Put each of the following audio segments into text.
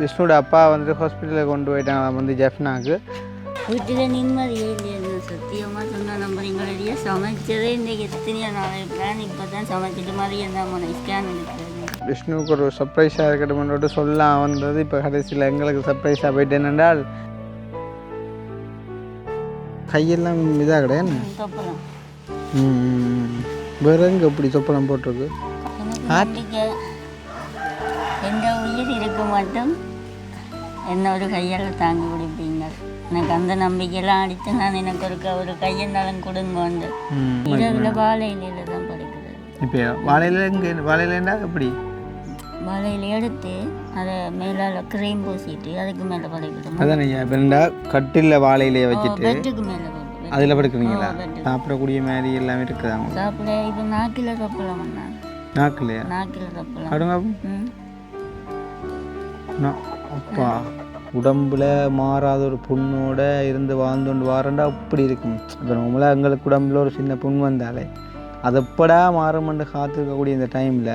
விஷ்ணுவோட அப்பா வந்துட்டு ஹாஸ்பிட்டலில் கொண்டு போயிட்டாங்க வந்து ஜெஃப்னாக்கு. வீட்டில் நிம்மதியே இல்லையா சத்தியமாக சொன்னால் நம்புறீங்களே சமைச்சதே இன்றைக்கி எத்தனையோ நாள் பிளான் இப்போ தான் சமைச்சிட்டு மாதிரி என்ன ஸ்கேன் எடுக்கிறது. விஷ்ணுவுக்கு ஒரு சர்ப்ரைஸாக இருக்கட்டும்னு சொல்லலாம் வந்தது. இப்போ கடைசியில் எங்களுக்கு சர்ப்ரைஸாக போயிட்டு என்னென்றால் கையெல்லாம் இதாக கிடையாது. தொப்பலாம் வேற எங்கே எப்படி சொப்பனம் போட்டிருக்கு. நம்பிக்கை எந்த உயிர் இருக்க மட்டும் என்னோட கையால் தாங்கி பிடிப்பீங்க. எனக்கு அந்த நம்பிக்கையெல்லாம் அடித்து நான் எனக்கு ஒரு கையென்னாலும் கொடுங்க வந்து இரவில் வாழையில தான் படைக்கிறது. இப்போ வாழையில எங்கே வாழையிலண்டா எப்படி வாழையில எடுத்து அதை மேலால் க்ரீம் பூசிட்டு அதுக்கு மேலே படைக்கணும். அதான் இப்போ கட்டில் வாழையிலையே வச்சுட்டு பெட்டுக்கு மேலே அதில் படுக்குறீங்களா? சாப்பிடக்கூடிய மாதிரி எல்லாமே இருக்குதாங்க. சாப்பிட இப்போ நாக்கில் தப்பலாம் பண்ணாங்க. நாக்கிலையா? நாக்கில் தப்பலாம் அடுங்க. அப்பா உடம்புல மாறாத ஒரு புண்ணோட இருந்து வாழ்ந்துண்டு வாரண்டா அப்படி இருக்கும். இப்போ நம்மளாம் எங்களுக்கு உடம்புல ஒரு சின்ன புண் வந்தாலே அது எப்படா மாறுமென்று காத்திருக்கக்கூடிய இந்த டைமில்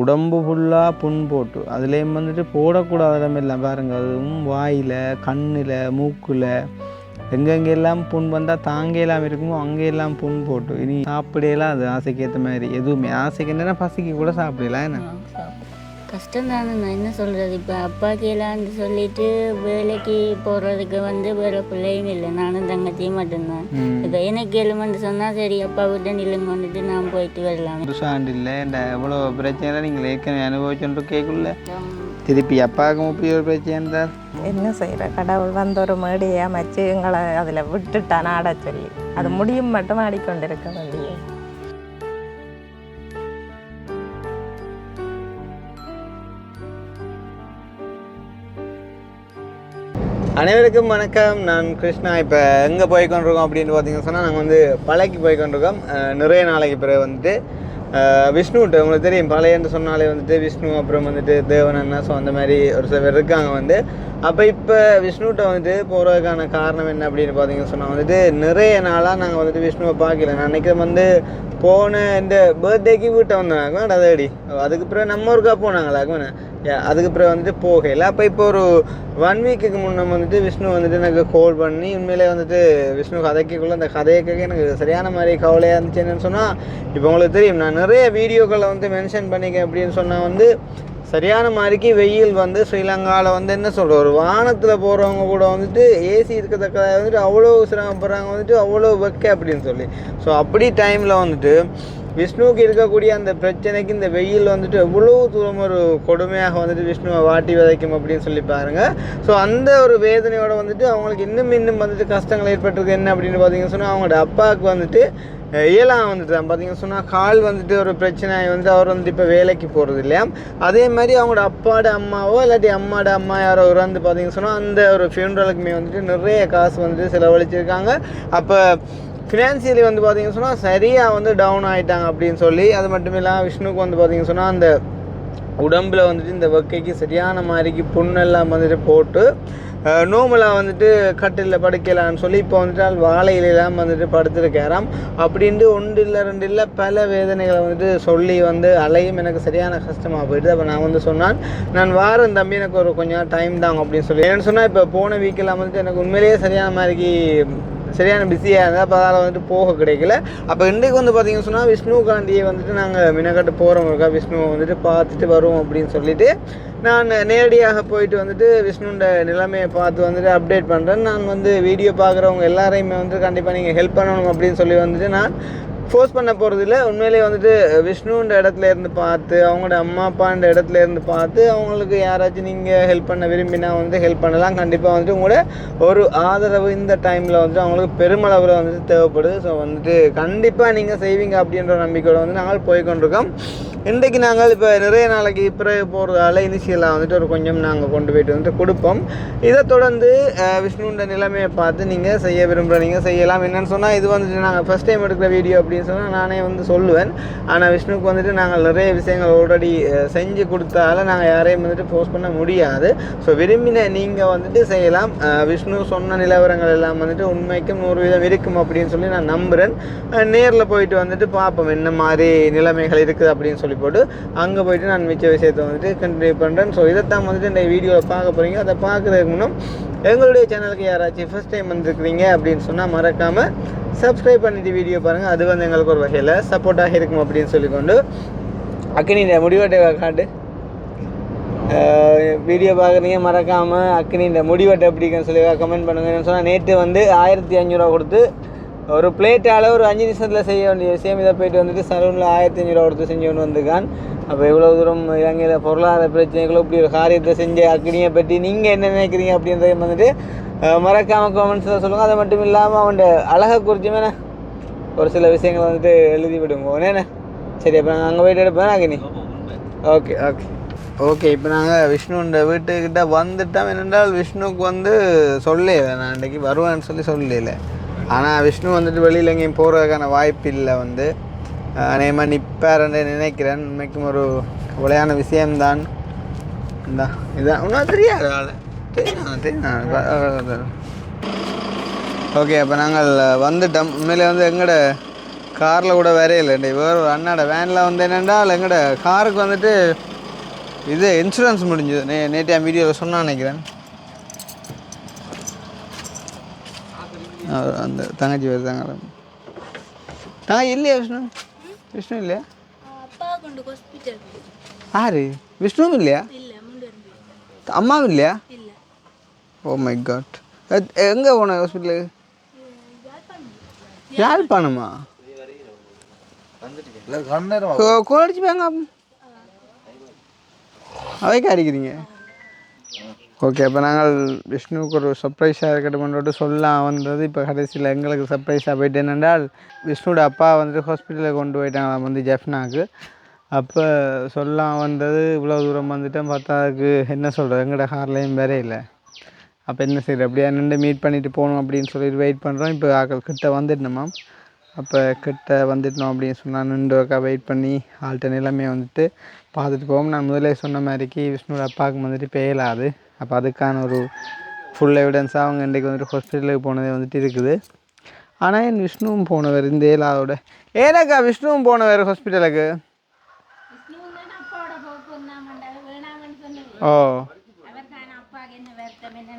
உடம்பு ஃபுல்லாக புண் போட்டு அதுலேயும் வந்துட்டு போடக்கூடாத இடமெல்லாம் பாருங்கள். அதுவும் வாயில், கண்ணில், மூக்கில் எங்கெங்கெல்லாம் புண் வந்தால் தாங்கையெல்லாம் இருக்குமோ அங்கெல்லாம் புண் போட்டு இனி சாப்பிடலாம். அது ஆசைக்கு ஏற்ற மாதிரி எதுவுமே ஆசைக்கு என்னென்னா பசிக்கு கூட சாப்பிடலாம். என்ன கஷ்டம் தானே, நான் என்ன சொல்கிறது. இப்போ அப்பாவுக்கு எல்லாம்னு சொல்லிட்டு வேலைக்கு போகிறதுக்கு வேறு பிள்ளையும் இல்லை, நானும் தங்கச்சியும் மட்டும்தான். இப்போ எனக்கு எழுமன்னு சொன்னால் சரி அப்பா விட்டு நில்லுங்க வந்துட்டு நான் போயிட்டு வரலாம். புதுசாண்டு இல்லை இந்த எவ்வளோ பிரச்சனை நீங்கள் ஏற்கனவே அனுபவிச்சுட்டு கேட்கல. திருப்பி அப்பாவுக்கு இப்படி ஒரு பிரச்சனை இருந்தால் என்ன செய்கிற கடவுள் வந்து ஒரு மேடையை அமைச்சு எங்களை அதில் விட்டுட்டான் ஆட சொல்லி அது முடியும் மட்டும் ஆடிக்கொண்டிருக்க வேண்டிய. அனைவருக்கும் வணக்கம். நான் கிருஷ்ணா. இப்போ எங்கே போய்கொண்டிருக்கோம் அப்படின்னு பார்த்தீங்கன்னு சொன்னால் நாங்கள் வந்து பழைக்கு போய்கொண்டிருக்கோம். நிறைய நாளைக்கு பிறகு வந்துட்டு விஷ்ணுகிட்ட உங்களுக்கு தெரியும் பழையன்னு சொன்னாலே வந்துட்டு விஷ்ணு அப்புறம் வந்துட்டு தேவன் அண்ணா ஸோ அந்த மாதிரி ஒரு சில பேர் இருக்காங்க வந்து. அப்போ இப்போ விஷ்ணுகிட்ட வந்துட்டு போகிறதுக்கான காரணம் என்ன அப்படின்னு பார்த்தீங்கன்னு சொன்னால் வந்துட்டு நிறைய நாளாக நாங்கள் வந்துட்டு விஷ்ணுவை பார்க்கல. நான் நினைக்கிறேன் வந்து போன இந்த பர்த்டேக்கு வீட்டை வந்தாங்க அதடி அதுக்கு பிறகு நம்ம ஒருக்கா போனாங்களாக்குமே அதுக்கு பிறகு வந்துட்டு போகலை. அப்போ இப்போ ஒரு 1 வீக்குக்கு முன்னே வந்துட்டு விஷ்ணு வந்துட்டு எனக்கு கால் பண்ணி உண்மையிலே வந்துட்டு விஷ்ணு கதைக்குள்ளே அந்த கதையை கேட்க எனக்கு சரியான மாதிரி கவலையாக இருந்துச்சு. என்னென்னு சொன்னால் இப்போ உங்களுக்கு தெரியும் நான் நிறைய வீடியோக்களை வந்து மென்ஷன் பண்ணிக்கேன் அப்படின்னு சொன்னால் வந்து சரியான மாதிரிக்கு வெயில் வந்து ஸ்ரீலங்காவில் வந்து என்ன சொல்கிற ஒரு வானத்தில் போகிறவங்க கூட வந்துட்டு ஏசி இருக்கத்தக்கதாக வந்துட்டு அவ்வளோ சிரமப்படுறாங்க வந்துட்டு அவ்வளோ வெக்க அப்படின்னு சொல்லி. ஸோ அப்படி டைமில் வந்துட்டு விஷ்ணுவுக்கு இருக்கக்கூடிய அந்த பிரச்சனைக்கு இந்த வெயில் வந்துட்டு எவ்வளோ தூரம் ஒரு கொடுமையாக வந்துட்டு விஷ்ணுவை வாட்டி விதைக்கும் அப்படின்னு சொல்லி பாருங்கள். ஸோ அந்த ஒரு வேதனையோடு வந்துட்டு அவங்களுக்கு இன்னும் வந்துட்டு கஷ்டங்கள் ஏற்பட்டிருக்கு. என்ன அப்படின்னு பார்த்தீங்கன்னு சொன்னால் அவங்களோட அப்பாவுக்கு வந்துட்டு இயலாம் வந்துட்டு தான் பார்த்தீங்கன்னு சொன்னால் கால் வந்துட்டு ஒரு பிரச்சனையை வந்து அவர் வந்துட்டு இப்போ வேலைக்கு போகிறது இல்லையா. அதே மாதிரி அவங்களோட அப்பாவோட அம்மாவோ இல்லாட்டி அம்மாவோட அம்மா யாரோ இறந்து பார்த்தீங்கன்னு சொன்னால் அந்த ஒரு ஃபியூனரலுக்குமே வந்துட்டு நிறைய காசு வந்துட்டு செலவழிச்சிருக்காங்க. அப்போ ஃபினான்சியலி வந்து பார்த்திங்கன்னு சொன்னால் சரியாக வந்து டவுன் ஆகிட்டாங்க அப்படின்னு சொல்லி. அது மட்டும் இல்லாமல் விஷ்ணுக்கு வந்து பார்த்திங்கன்னு சொன்னால் அந்த உடம்பில் வந்துட்டு இந்த வெக்கைக்கு சரியான மாதிரிக்கு புண்ணெல்லாம் வந்துட்டு போட்டு நோமலாக வந்துட்டு கட்டிலில் படுக்கலான்னு சொல்லி இப்போ வந்துட்டு வாழையிலாம் வந்துட்டு படுத்துருக்காராம். அப்படின்ட்டு 1 இல்லை 2 இல்லை பல வேதனைகளை வந்துட்டு சொல்லி வந்து அலையும் எனக்கு சரியான கஷ்டமாக போயிடுது. அப்போ நான் வந்து சொன்னான் நான் வாரம் தம்பி எனக்கு ஒரு கொஞ்சம் டைம் தாங்க அப்படின்னு சொல்லி. என்னென்னு சொன்னால் இப்போ போன வீக்கெல்லாம் வந்துட்டு எனக்கு உண்மையிலேயே சரியான மாதிரிக்கு சரியான பிஸியாக இருந்தால் அப்போ அதில் வந்துட்டு போக கிடைக்கல. அப்போ இன்றைக்கு வந்து பார்த்திங்கன்னு சொன்னால் விஷ்ணுகாண்டியை வந்துட்டு நாங்கள் மினக்கட்டு போகிறவங்களுக்கா விஷ்ணுவை வந்துட்டு பார்த்துட்டு வருவோம் அப்படின்னு சொல்லிவிட்டு நான் நேரடியாக போயிட்டு வந்துட்டு விஷ்ணுண்ட நிலைமையை பார்த்து வந்துட்டு அப்டேட் பண்ணுறேன். நான் வந்து வீடியோ பார்க்குறவங்க எல்லாரையுமே வந்துட்டு கண்டிப்பாக நீங்கள் ஹெல்ப் பண்ணணும் அப்படின்னு சொல்லி வந்துட்டு நான் ஃபோர்ஸ் பண்ண போகிறதில்ல. உண்மையிலே வந்துட்டு விஷ்ணுன்ற இடத்துல இருந்து பார்த்து அவங்களோட அம்மா அப்பான்ற இடத்துல இருந்து பார்த்து அவங்களுக்கு யாராச்சும் நீங்கள் ஹெல்ப் பண்ண விரும்பினா வந்து ஹெல்ப் பண்ணலாம். கண்டிப்பாக வந்துட்டு உங்களோட ஒரு ஆதரவு இந்த டைமில் வந்துட்டு அவங்களுக்கு பெருமளவில் வந்துட்டு தேவைப்படுது. ஸோ வந்துட்டு கண்டிப்பாக நீங்கள் செய்வீங்க அப்படின்ற நம்பிக்கையோடு வந்து நாங்கள் போய்கொண்டிருக்கோம். இன்றைக்கு நாங்கள் இப்போ நிறைய நாளைக்கு பிறகு போகிறதால இனிஷியலாக வந்துட்டு ஒரு கொஞ்சம் நாங்கள் கொண்டு போயிட்டு வந்துட்டு கொடுப்போம். இதை தொடர்ந்து விஷ்ணுன்ற நிலைமையை பார்த்து நீங்கள் செய்ய விரும்புகிற நீங்கள் செய்யலாம். என்னென்னு சொன்னால் இது வந்துட்டு நாங்கள் ஃபஸ்ட் டைம் எடுக்கிற வீடியோ அப்படின்னு சொன்னால் நானே வந்து சொல்லுவேன். ஆனால் விஷ்ணுக்கு வந்துட்டு நாங்கள் நிறைய விஷயங்கள் ஆல்ரெடி செஞ்சு கொடுத்தால நாங்கள் யாரையும் வந்துட்டு போஸ்ட் பண்ண முடியாது. ஸோ விரும்பின நீங்கள் வந்துட்டு செய்யலாம். விஷ்ணு சொன்ன நிலவரங்கள் எல்லாம் வந்துட்டு உண்மைக்கும் 100% இருக்கும் அப்படின்னு சொல்லி நான் நம்புகிறேன். நேரில் போயிட்டு வந்துட்டு பார்ப்போம் என்ன மாதிரி நிலைமைகள் இருக்குது அப்படின்னு சொல்லி சொல்லி போட்டு அங்கே போயிட்டு நான் மிச்ச விஷயத்தை வந்துட்டு கண்டினியூ பண்ணுறேன். ஸோ இதைத்தான் வந்துட்டு இந்த வீடியோவில் பார்க்க போகிறீங்க. அதை பார்க்குறதுக்கு முன்னும் எங்களுடைய சேனலுக்கு யாராச்சும் ஃபர்ஸ்ட் டைம் வந்துருக்குறீங்க அப்படின்னு சொன்னால் மறக்காமல் சப்ஸ்கிரைப் பண்ணிவிட்டு வீடியோ பாருங்கள். அது வந்து எங்களுக்கு ஒரு வகையில் சப்போர்ட்டாக இருக்கும் அப்படின்னு சொல்லிக்கொண்டு அக்கினியோட முடிவட்டை காட்டு வீடியோ பார்க்குறீங்க. மறக்காமல் அக்கினியோட முடிவட்டை எப்படின்னு சொல்லி கமெண்ட் பண்ணுங்கன்னு சொன்னால் நேற்று வந்து 1500 கொடுத்து ஒரு பிளேட்டால் ஒரு 5 நிமிஷத்தில் செய்ய வேண்டிய விஷயம் இதை போயிட்டு வந்துட்டு சலூனில் 1500 கொடுத்து செஞ்சு கொண்டு வந்திருக்கான். அப்போ இவ்வளோ தூரம் இலங்கையில் பொருளாதார பிரச்சனைகளும் இப்படி ஒரு காரியத்தை செஞ்ச அக்னியை பற்றி நீங்கள் என்ன நினைக்கிறீங்க அப்படின்றத வந்துட்டு மறக்காமல் கமெண்ட்ஸில் சொல்லுங்கள். அது மட்டும் இல்லாமல் அவன் அழகை குறிச்சுமே ஒரு சில விஷயங்களை வந்துட்டு எழுதி விடுங்க என்ன. சரி, அப்போ நாங்கள் அங்கே போய்ட்டு எடுப்பேன் அக்னி. Okay okay okay. இப்போ நாங்கள் விஷ்ணுன்ற வீட்டுக்கிட்ட வந்துட்டோம். என்னென்றால் விஷ்ணுவுக்கு வந்து சொல்லலை, நான் இன்றைக்கி வருவேன்னு சொல்லலை. ஆனால் விஷ்ணு வந்துட்டு வெளியில் எங்கேயும் போகிறதுக்கான வாய்ப்பு இல்லை. வந்து அநேகமாக நிற்பாருன்னு நினைக்கிறேன். உண்மைக்கும் ஒரு கவலையான விஷயம்தான். இதான் ஒன்றும் தெரியாது தெரியும். ஓகே, அப்போ நாங்கள் வந்துட்டோம். உண்மையிலே வந்து எங்களோட காரில் கூட வரையில்லை. வேறு ஒரு அண்ணாட வேனில் வந்து என்னென்றால் எங்களோட காருக்கு வந்துட்டு இது இன்சூரன்ஸ் முடிஞ்சது. நேற்று என் வீடியோவில் சொன்னான்னு நினைக்கிறேன். அந்த தங்கச்சி வருதாங்க. இல்லையா விஷ்ணு இல்லையா? யாரு? விஷ்ணுவும் இல்லையா? அம்மாவும் இல்லையா? Oh my God. எங்கே போன ஹாஸ்பிட்டலுக்கு? யாழ்ப்பாணமா? கோடிச்சு போங்க அவைக்கு அடிக்கிறீங்க. ஓகே, அப்போ நாங்கள் விஷ்ணுவுக்கு ஒரு சர்ப்ரைஸாக இருக்கட்டும் கொண்டு சொல்லலாம் வந்தது. இப்போ கடைசியில் எங்களுக்கு சர்ப்ரைஸாக போயிட்டு என்னென்றால் விஷ்ணுவோட அப்பா வந்துட்டு ஹாஸ்பிட்டலுக்கு கொண்டு போயிட்டாங்க வந்து ஜெஃப்னாக்கு. அப்போ சொல்லலாம் வந்தது இவ்வளோ தூரம் வந்துட்டேன். பார்த்தா அதுக்கு என்ன சொல்கிறது, எங்களோட கார்லேயும் வேறே இல்லை. அப்போ என்ன செய்யுது, அப்படியே நின்று மீட் பண்ணிவிட்டு போகணும் அப்படின்னு சொல்லிட்டு வெயிட் பண்ணுறோம். இப்போ ஆக்கள் கிட்ட வந்துட்டோமா. அப்போ கிட்ட வந்துட்டோம் அப்படின்னு சொன்னால் நின்று வெயிட் பண்ணி ஆள்கிட்ட நிலைமையை வந்துட்டு பார்த்துட்டு போவோம். நான் முதலே சொன்ன மாதிரிக்கு விஷ்ணுவோட அப்பாவுக்கு வந்துட்டு பேயலாது. அப்போ அதுக்கான ஒரு ஃபுல் எவிடன்ஸாக அவங்க இன்றைக்கு வந்துட்டு ஹாஸ்பிட்டலுக்கு போனதே வந்துட்டு இருக்குது. ஆனால் என் விஷ்ணுவும் போனவர் இந்த ஏலாவோட ஏனாக்கா விஷ்ணுவும் போனவர் ஹாஸ்பிட்டலுக்கு. ஓ,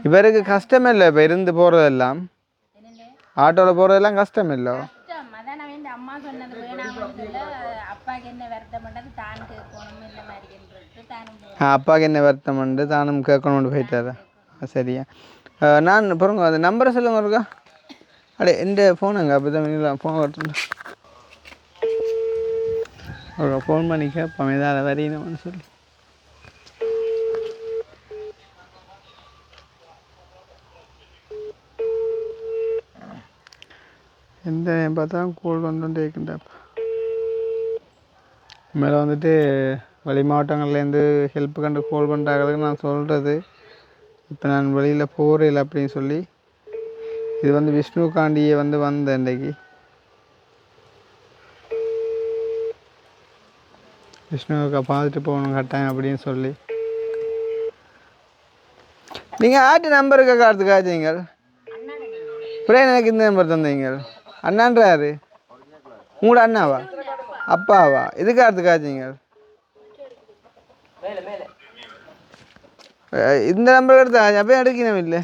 இவருக்கு கஷ்டம் இல்லை. இப்போ இருந்து போகிறதெல்லாம் ஆட்டோவில் போகிறதெல்லாம் கஷ்டம் இல்லை. அப்பாவுக்கு என்ன வருத்தம் உண்டு தானும் கேட்கணும்னு போயிட்டாரா? சரியா. நான் பாருங்க அந்த நம்பரை சொல்லுங்க இருக்கா. அடே இந்த ஃபோனுங்க அப்போ தான் ஃபோன் வரட்டு ஒரு ஃபோன் பண்ணி கேட்போம் ஏதாவது வரையணும்னு சொல்லி. எந்த பார்த்தா கோல் வந்துட்டு இருக்குண்டாப்பா. மேலே வந்துட்டு வெளி மாவட்டங்கள்லேருந்து ஹெல்ப் கண்டு கால் பண்ணுறாங்களுக்கு நான் சொல்கிறது இப்போ நான் வெளியில் போகிறேன் அப்படின்னு சொல்லி. இது வந்து விஷ்ணுக்காண்டியே வந்தேன் இன்றைக்கி. விஷ்ணுவுக்கு பார்த்துட்டு போகணும் கட்டாயம் அப்படின்னு சொல்லி. நீங்கள் ஆட்டு நம்பருக்கு காட்டுக்காச்சுங்க. அப்புறம் எனக்கு இந்த நம்பர் தந்தீங்க. அண்ணான்றாரு உங்களோட அண்ணாவா அப்பாவா? இதுக்கு காட்டுக்காச்சுங்க. இந்த நம்பர் எடுத்தா அப்போ எடுக்கணும் இல்லை.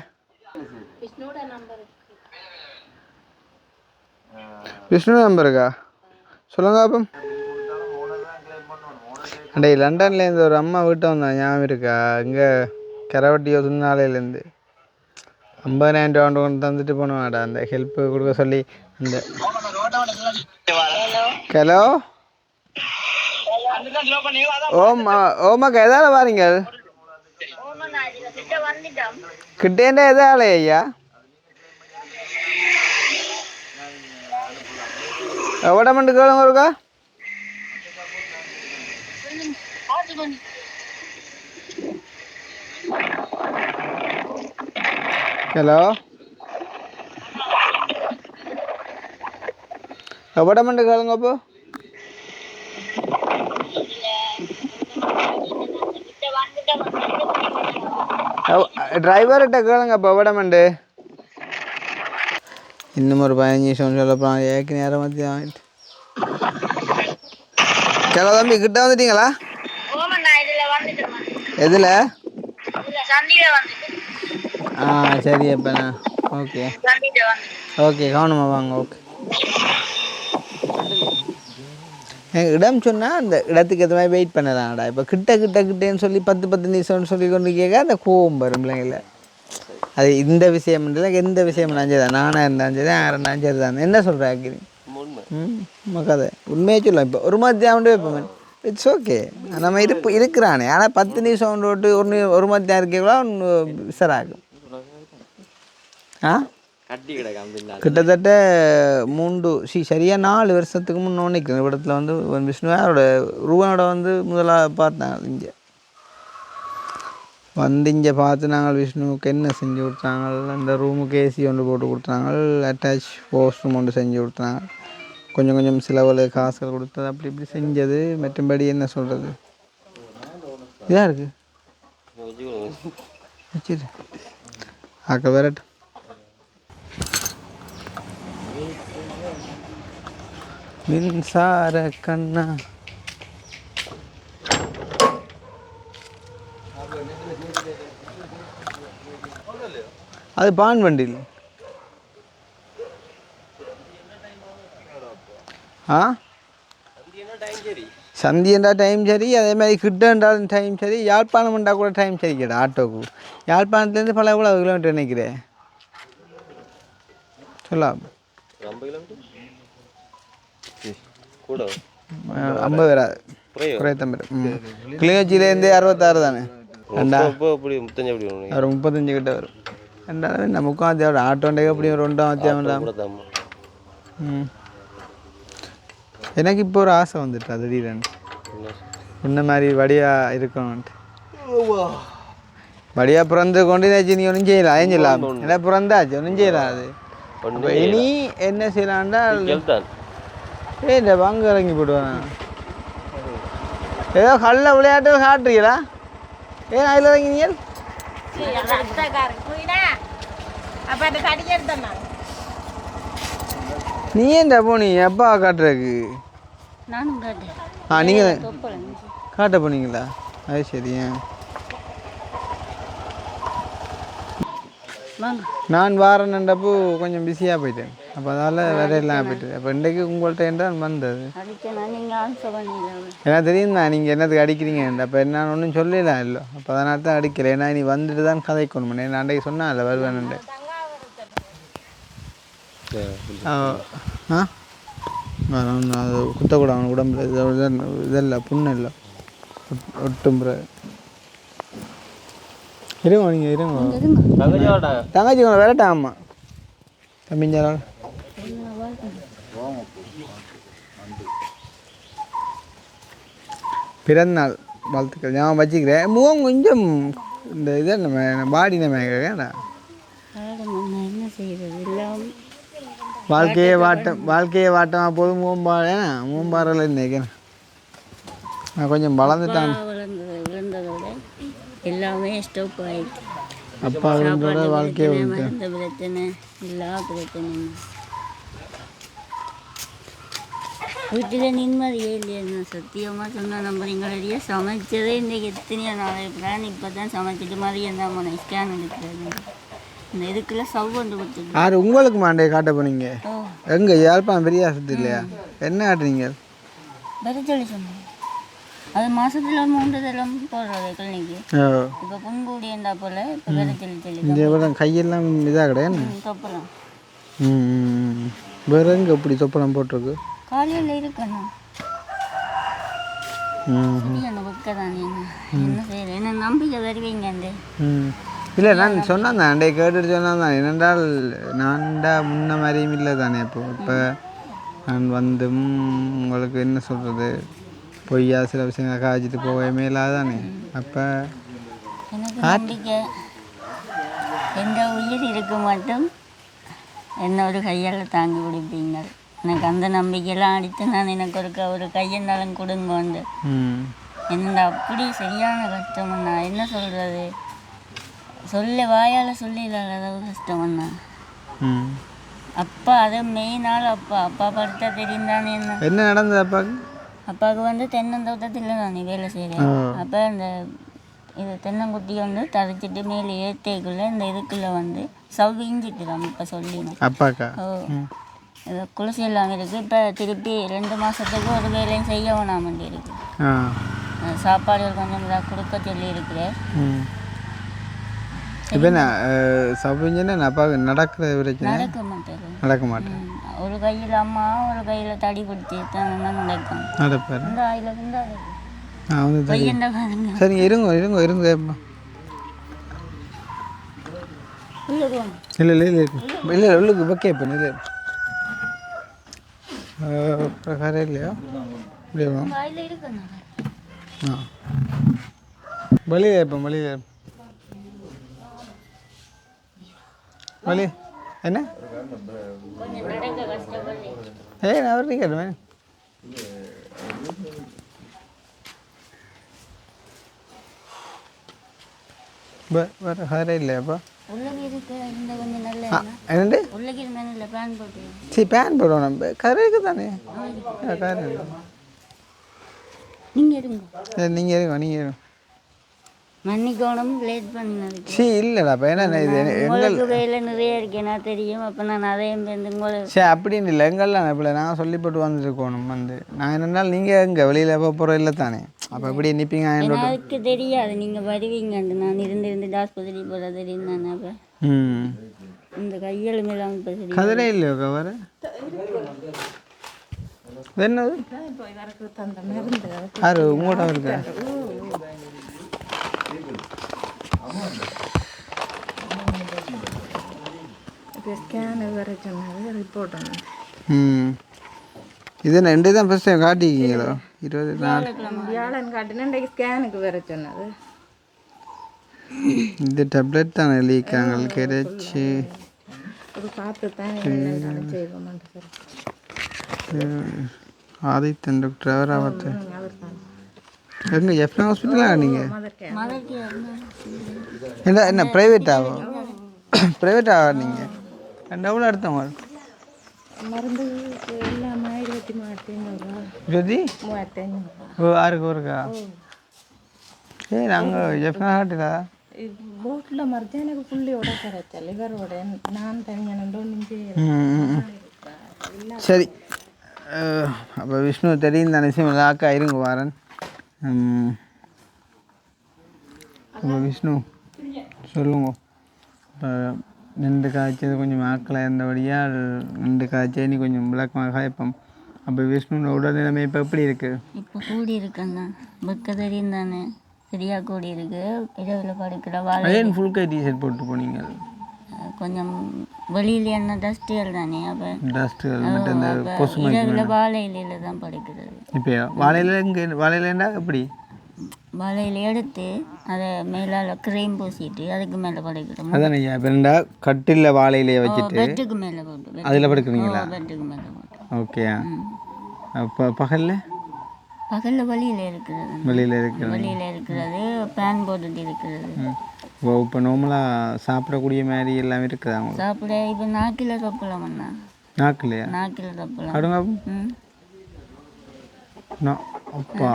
விஷ்ணு நம்பருக்கா சொல்லுங்க. அப்போ அண்டே லண்டன்லேருந்து ஒரு அம்மா வீட்டை வந்தாங்க ஞாபகம் இருக்கா? இங்கே கரவட்டியோ நாளையிலேருந்து 50,000 ரூபா கொண்டு தந்துட்டு போனவாடா அந்த ஹெல்ப்பு கொடுக்க சொல்லி. அந்த ஹலோ ஓமாக்கா எதால வாரீங்க? கிட்டேண்டா எதால ஐயா? எவ்வளோ மண்டு கேளுங்க இருக்கா? ஹலோ எவ்வளோ மண்டு கேளுங்க. அப்போ டிரைவர்கிட்ட கேளுங்க. அப்போ எவ்வளோ மண்டு இன்னும் ஒரு 15 நிமிஷம் சொல்லப்போம். ஏற்க நேரம் மத்தியம் கிளோ தம்பி கிட்ட வந்துட்டீங்களா? எதில்? சரி அப்பண்ணா. ஓகே ஓகே கவனமாக வாங்க. ஓகே இடம் சொன்னால் அந்த இடத்துக்கு ஏற்ற மாதிரி வெயிட் பண்ணலாம்டா. இப்போ கிட்டேன்னு சொல்லி 10 நிமிஷம்னு சொல்லி கொண்டு கேட்க அந்த கோவம் வரும் பிள்ளைங்கள. அது இந்த விஷயம் இல்லை, எந்த விஷயம் சரி தான், நானாக இருந்தாலும் சரி யாருன்னாலும் சரி தான். என்ன சொல்கிறேன் கதை உண்மையே சொல்லலாம். இப்போ ஒரு மத்தியான் வைப்போமே, இட்ஸ் ஓகே, நம்ம இருக்கிறானே. ஆனால் 10 நிமிஷம் விட்டு ஒரு மத்தியான் இருக்கீங்களா விசராகும். கிட்டத்தட்ட 4 வருஷத்துக்கு முன்னே நிற்கிறேன் இடத்துல வந்து விஷ்ணு அவரோட ரூபனோட வந்து முதலாக பார்த்தாங்க. இங்கே பார்த்து நாங்கள் விஷ்ணுவுக்கு என்ன செஞ்சு கொடுத்தாங்க, அந்த ரூமுக்கு ஏசி ஒன்று போட்டு கொடுத்தாங்க, அட்டாச் வாஷ் ரூம் ஒன்று செஞ்சு கொடுத்தாங்க. கொஞ்சம் சிலவில் காசுகள் கொடுத்தது அப்படி இப்படி செஞ்சது. மற்றபடி என்ன சொல்கிறது, இதாக இருக்குது வச்சிரு ஆக்க வரட்டும். மின்சார கண்ணா அது பான் வண்டியில் சந்தியண்டா டைம் சரி, அதே மாதிரி கிட்டண்டாலும் டைம் சரி, யாழ்ப்பாணம்ண்டா கூட டைம் சரி கேடா. ஆட்டோக்கு யாழ்ப்பாணத்துலேருந்து பல எவ்வளோ கிலோமீட்டர் நினைக்கிறேன் சொல்லலாம். 50 வராது, குறையத்தம்பி. கிளிநொச்சியிலேருந்து 66 தானே, 35 கிட்ட வரும். ரெண்டாவது நமக்கும் அதோட ஆட்டோண்டே அப்படி ஒரு 2 எனக்கு இப்போ ஒரு ஆசை வந்துட்டு அது திடீர்னு இந்த மாதிரி வடியாக இருக்கணும்ன்ட்டு. வடியாக பிறந்து கொண்டு நீ ஒன்றும் செய்யலாம், ஏன் செய்யலாம், ஏன்னா பிறந்தாச்சு ஒன்றும் செய்யலாம். அது இனி என்ன செய்யலான்டா, இந்த பங்கு இறங்கி போடுவேன். ஏதோ கல்ல விளையாட்டு காட்டுறீங்களா? ஏன் அதில் இறங்கினீங்க? நீ ஏன்டா போனீங்க அப்பா காட்டுறதுக்கு? நீங்கள் காட்ட போனீங்களா? அது சரியா. நான் வாரேன்ன்றப்போ கொஞ்சம் பிஸியாக போயிட்டேன். அப்போ அதால் வேற எல்லாம் போயிட்டு அப்போ இன்றைக்கு உங்கள்கிட்ட என்றால் வந்தது. ஏன்னா தெரியும் தான் நீங்கள் என்னத்துக்கு அடிக்கிறீங்க. அப்போ என்ன ஒன்றும் சொல்லலாம் இல்லை. அப்போ அதனால தான் அடிக்கலை. ஏன்னா நீ வந்துட்டு தான் கதைக்கணும். நான் அன்றைக்கு சொன்னால் இல்லை வருவேன்ண்டு. அது குத்தக்கூடாது உடம்புல. இதெல்லாம் புண்ணு இல்லை ஒட்டும். இருங்க நீங்கள் இருங்க. தங்கச்சி உங்களை விரட்டா? ஆமாம் தம்பிஞ்சால பிறந்தநாள் வாழ்த்துக்கள் ஞாபகம் வச்சுக்கிறேன். முகம் கொஞ்சம் இந்த இதை நம்ம பாடி நம்ம கேட்கடா. வாழ்க்கையே வாட்டமாக போதும். மூம்பாறையில் நினைக்கிறேன் நான் கொஞ்சம் வளர்ந்துட்டான். எல்லாமே ஸ்டாப் ஆயிடுச்சு. அப்பா விழுந்தோட வாழ்க்கையை இந்த பிரச்சனை எல்லா பிரச்சனையும் வீட்டில் நிம்மதியே இல்லையா? சத்தியமாக சொன்னால் நம்புறீங்களா? சமைச்சதே இன்றைக்கி எத்தனையோ நாள் இருக்கிறான். இப்போ தான் சமைச்சிட்டு மாதிரி என்ன போனேன் ஸ்கேன் எடுக்கிறது. இந்த இதுக்குள்ள சவுண்டு கொடுத்துருக்கு. யார் உங்களுக்கு மாண்டையை காட்ட போனீங்க? எங்கே யாழ்ப்பாணம் பெரிய ஆசத்து இல்லையா? என்ன காட்டுறீங்க? பெரிய சொல்லி சொன்னேன். அது மாதத்தில் 3 தரம் போடுறது கிளினிக்கு. இப்போ பொங்கூடி இருந்தா போல் இப்போ பெரிய சொல்லி கையெல்லாம் இதாக கிடையாது தொப்பலாம். வேற எங்கே எப்படி தொப்பலாம் போட்டிருக்கு? காலையில் இருக்கணும் சரியான பக்க தானே. என்ன செய்யற என்ன நம்பிக்கை வருவீங்க அந்த இல்லை நான் சொன்னேன் தான் அண்டே கேட்டுட்டு சொன்னான் தான். என்னென்றால் நான்டா முன்ன மாதிரியும் இல்லை தானே. இப்போ நான் வந்து உங்களுக்கு என்ன சொல்கிறது, பொய்யா சில விஷயங்களை காய்ச்சிட்டு போகவே இல்லாதானே. அப்போ எனக்கு நம்பிக்கை எந்த உயிர் இருக்க மட்டும் என்ன ஒரு கையால் தாங்கி பிடிப்பீங்க. எனக்கு அந்த நம்பிக்கையெல்லாம் அடித்து நான் எனக்கு ஒரு கையென்னாலும் கொடுங்க வந்து என்னடா அப்படி சரியான கஷ்டம்ண்ணா. என்ன சொல்கிறது, சொல்ல வாயால் சொல்லிடல அளவு கஷ்டம்ண்ணா. அப்பா அதை மெயினால் அப்பா படுத்தா தெரியும் தானே. என்ன நடந்தது அப்பாவுக்கு? அப்பாவுக்கு வந்து தென்னந்தோட்டத்தில் நான் வேலை செய்கிறேன். அப்போ இந்த இது தென்னங்குட்டி வந்து தரைச்சிட்டு மேலே ஏற்றக்குள்ளே இந்த இதுக்குள்ளே வந்து சவ்விஞ்சிட்டுதான் இப்போ சொல்லினோம் அப்பாக்கா. ஓ இது குளிசி எல்லாம் இருக்குது. இப்போ திருப்பி 2 மாதத்துக்கு ஒரு வேலையும் செய்ய வேணாமண்டி இருக்குது. சாப்பாடுகள் கொஞ்சம் இதாக கொடுக்க சொல்லி இருக்கிறேன். இப்போ என்ன சவ்விஞ்சுன்னா அப்பாவுக்கு நடக்கிற பிரச்சனை? நடக்க மாட்டேன். ஒரு கையில் அம்மா ஒரு கையில் தடி பிடிச்சி தான் நடக்கும். நடப்பார். இந்த ஆயில் இந்த சரி இருங்க இருங்க இருங்க. இல்லை இல்லை இல்லை இல்லை உள்ளுக்கு ஓகே இப்போ இல்லை பிரகாரம் இல்லையா இப்படியா வெளியில் இருப்பேன் வெளியில் வலி என்ன நான் அவர்கிட்ட கேட்டேன். வேறு ஹாரே இல்லையாப்பா? என்னண்டு சரி பேன் போடுவோம் நம்ம கரைக்கு தானே. கரை நீங்கள் இருங்க நீங்கள் இருங்க. மன்னிக்கோணும் லேட் பண்ணது. சரி இல்லைடா இப்போ ஏன்னா இது உங்களுக்கு வேலை நிறைய இருக்கேன்னா தெரியும். அப்போ நான் அதையும் உங்களுக்கு சரி அப்படின்னு இல்லை எங்கெல்லாம் இப்போ நான் சொல்லிப்பட்டு வந்துருக்கணும் வந்து நான் என்னென்னாலும் நீங்கள் எங்கே வெளியில் போகிற இல்லை தானே. அப்போ எப்படி நிற்பீங்க? எனக்கு தெரியாது நீங்கள் வருவீங்கண்டு. நான் இருந்து ஆஸ்பத்திரி போகிற தெரியும் நான். அப்போ இந்த கையெழு மேலாம் இப்போ சரி கதிரே இல்லையோ கவர என்னது யாரு உங்கள்கிட்ட இருக்கா? இது என்ன 2 தான் ஃபர்ஸ்ட் டைம் காட்டிக்கிங்களோ? 24 வியாழன் காட்டினா இன்றைக்கு ஸ்கேனுக்கு வர சொன்னது. இந்த டேப்லெட் தானே லீக்காங்க கிடைச்சி பார்த்து தான் செய்வோம். ஆதித்தன் டாக்டர் அவர் ஆபத்து எங்கே எஃப்னா ஹாஸ்பிட்டலாக நீங்கள் என்ன ப்ரைவேட்டாவோ? ப்ரைவேட்டாக நீங்கள் எவ்வளோ எடுத்தவங்க மருந்து எல்லாம் 1500 ஜோதி 3500. ஓ ஆறுக்கு ஒருக்கா? நாங்கள் எஃப்னா ஹாட்டிலா போட்டில் மறைச்சா எனக்கு புள்ளி உடச்சல் இவரோட நான் தனியானோ சரி. அப்போ விஷ்ணு தெரியும் தானே விஷயம் அக்கா இருங்க வாரன். அப்போ விஷ்ணு சொல்லுங்க. இப்போ 2 காய்ச்சது கொஞ்சம் ஆக்கலாக இருந்தபடியாக 2 காய்ச்சல் நீ கொஞ்சம் விளக்கமாக காய்ப்போம். அப்போ விஷ்ணுவோட உடல்நிலைமை இப்போ எப்படி இருக்குது? இப்போ கூடி இருக்குண்ணா. பக்க தெரியும் தானே சரியாக கூடி இருக்கு. இரவில் படுக்கிற வாழை ஃபுல் கை டிஷர்ட் போட்டு போனீங்க. கொஞ்சம் வெளியில் என்ன டஸ்ட்டுகள் தானே. அப்போ டஸ்ட்டுகள் மட்டும் இந்த கொசு இரவில் வாழை இலையில் தான் படுக்கிறது. இப்போ வாழையில இங்கே வாழையிலண்டா எப்படி? வாழையில எடுத்து அதை மேலால் க்ரீம் பூசிட்டு அதுக்கு மேலே படுக்கிறோம். அதான் ஐயா இப்போ ரெண்டா கட்டில் வாழையிலையை வச்சுட்டு பெட்டுக்கு மேலே போட்டு அதில் படுக்கிறீங்களா? பெட்டுக்கு மேலே போட்டு. ஓகேயா. அப்போ பகலில் வெளியில் இருக்கிறது. வெளியில் இருக்கிறது பேன் போட்டுட்டு இருக்கிறது. ஓ இப்போ நார்மலாக சாப்பிடக்கூடிய மாதிரி எல்லாம் இருக்குதா? சாப்பிட இப்போ நாக்கில் தப்பலாமண்ணா. நாக்கிலையா? நாக்கில் தப்பலாம். அடுங்க அப்பா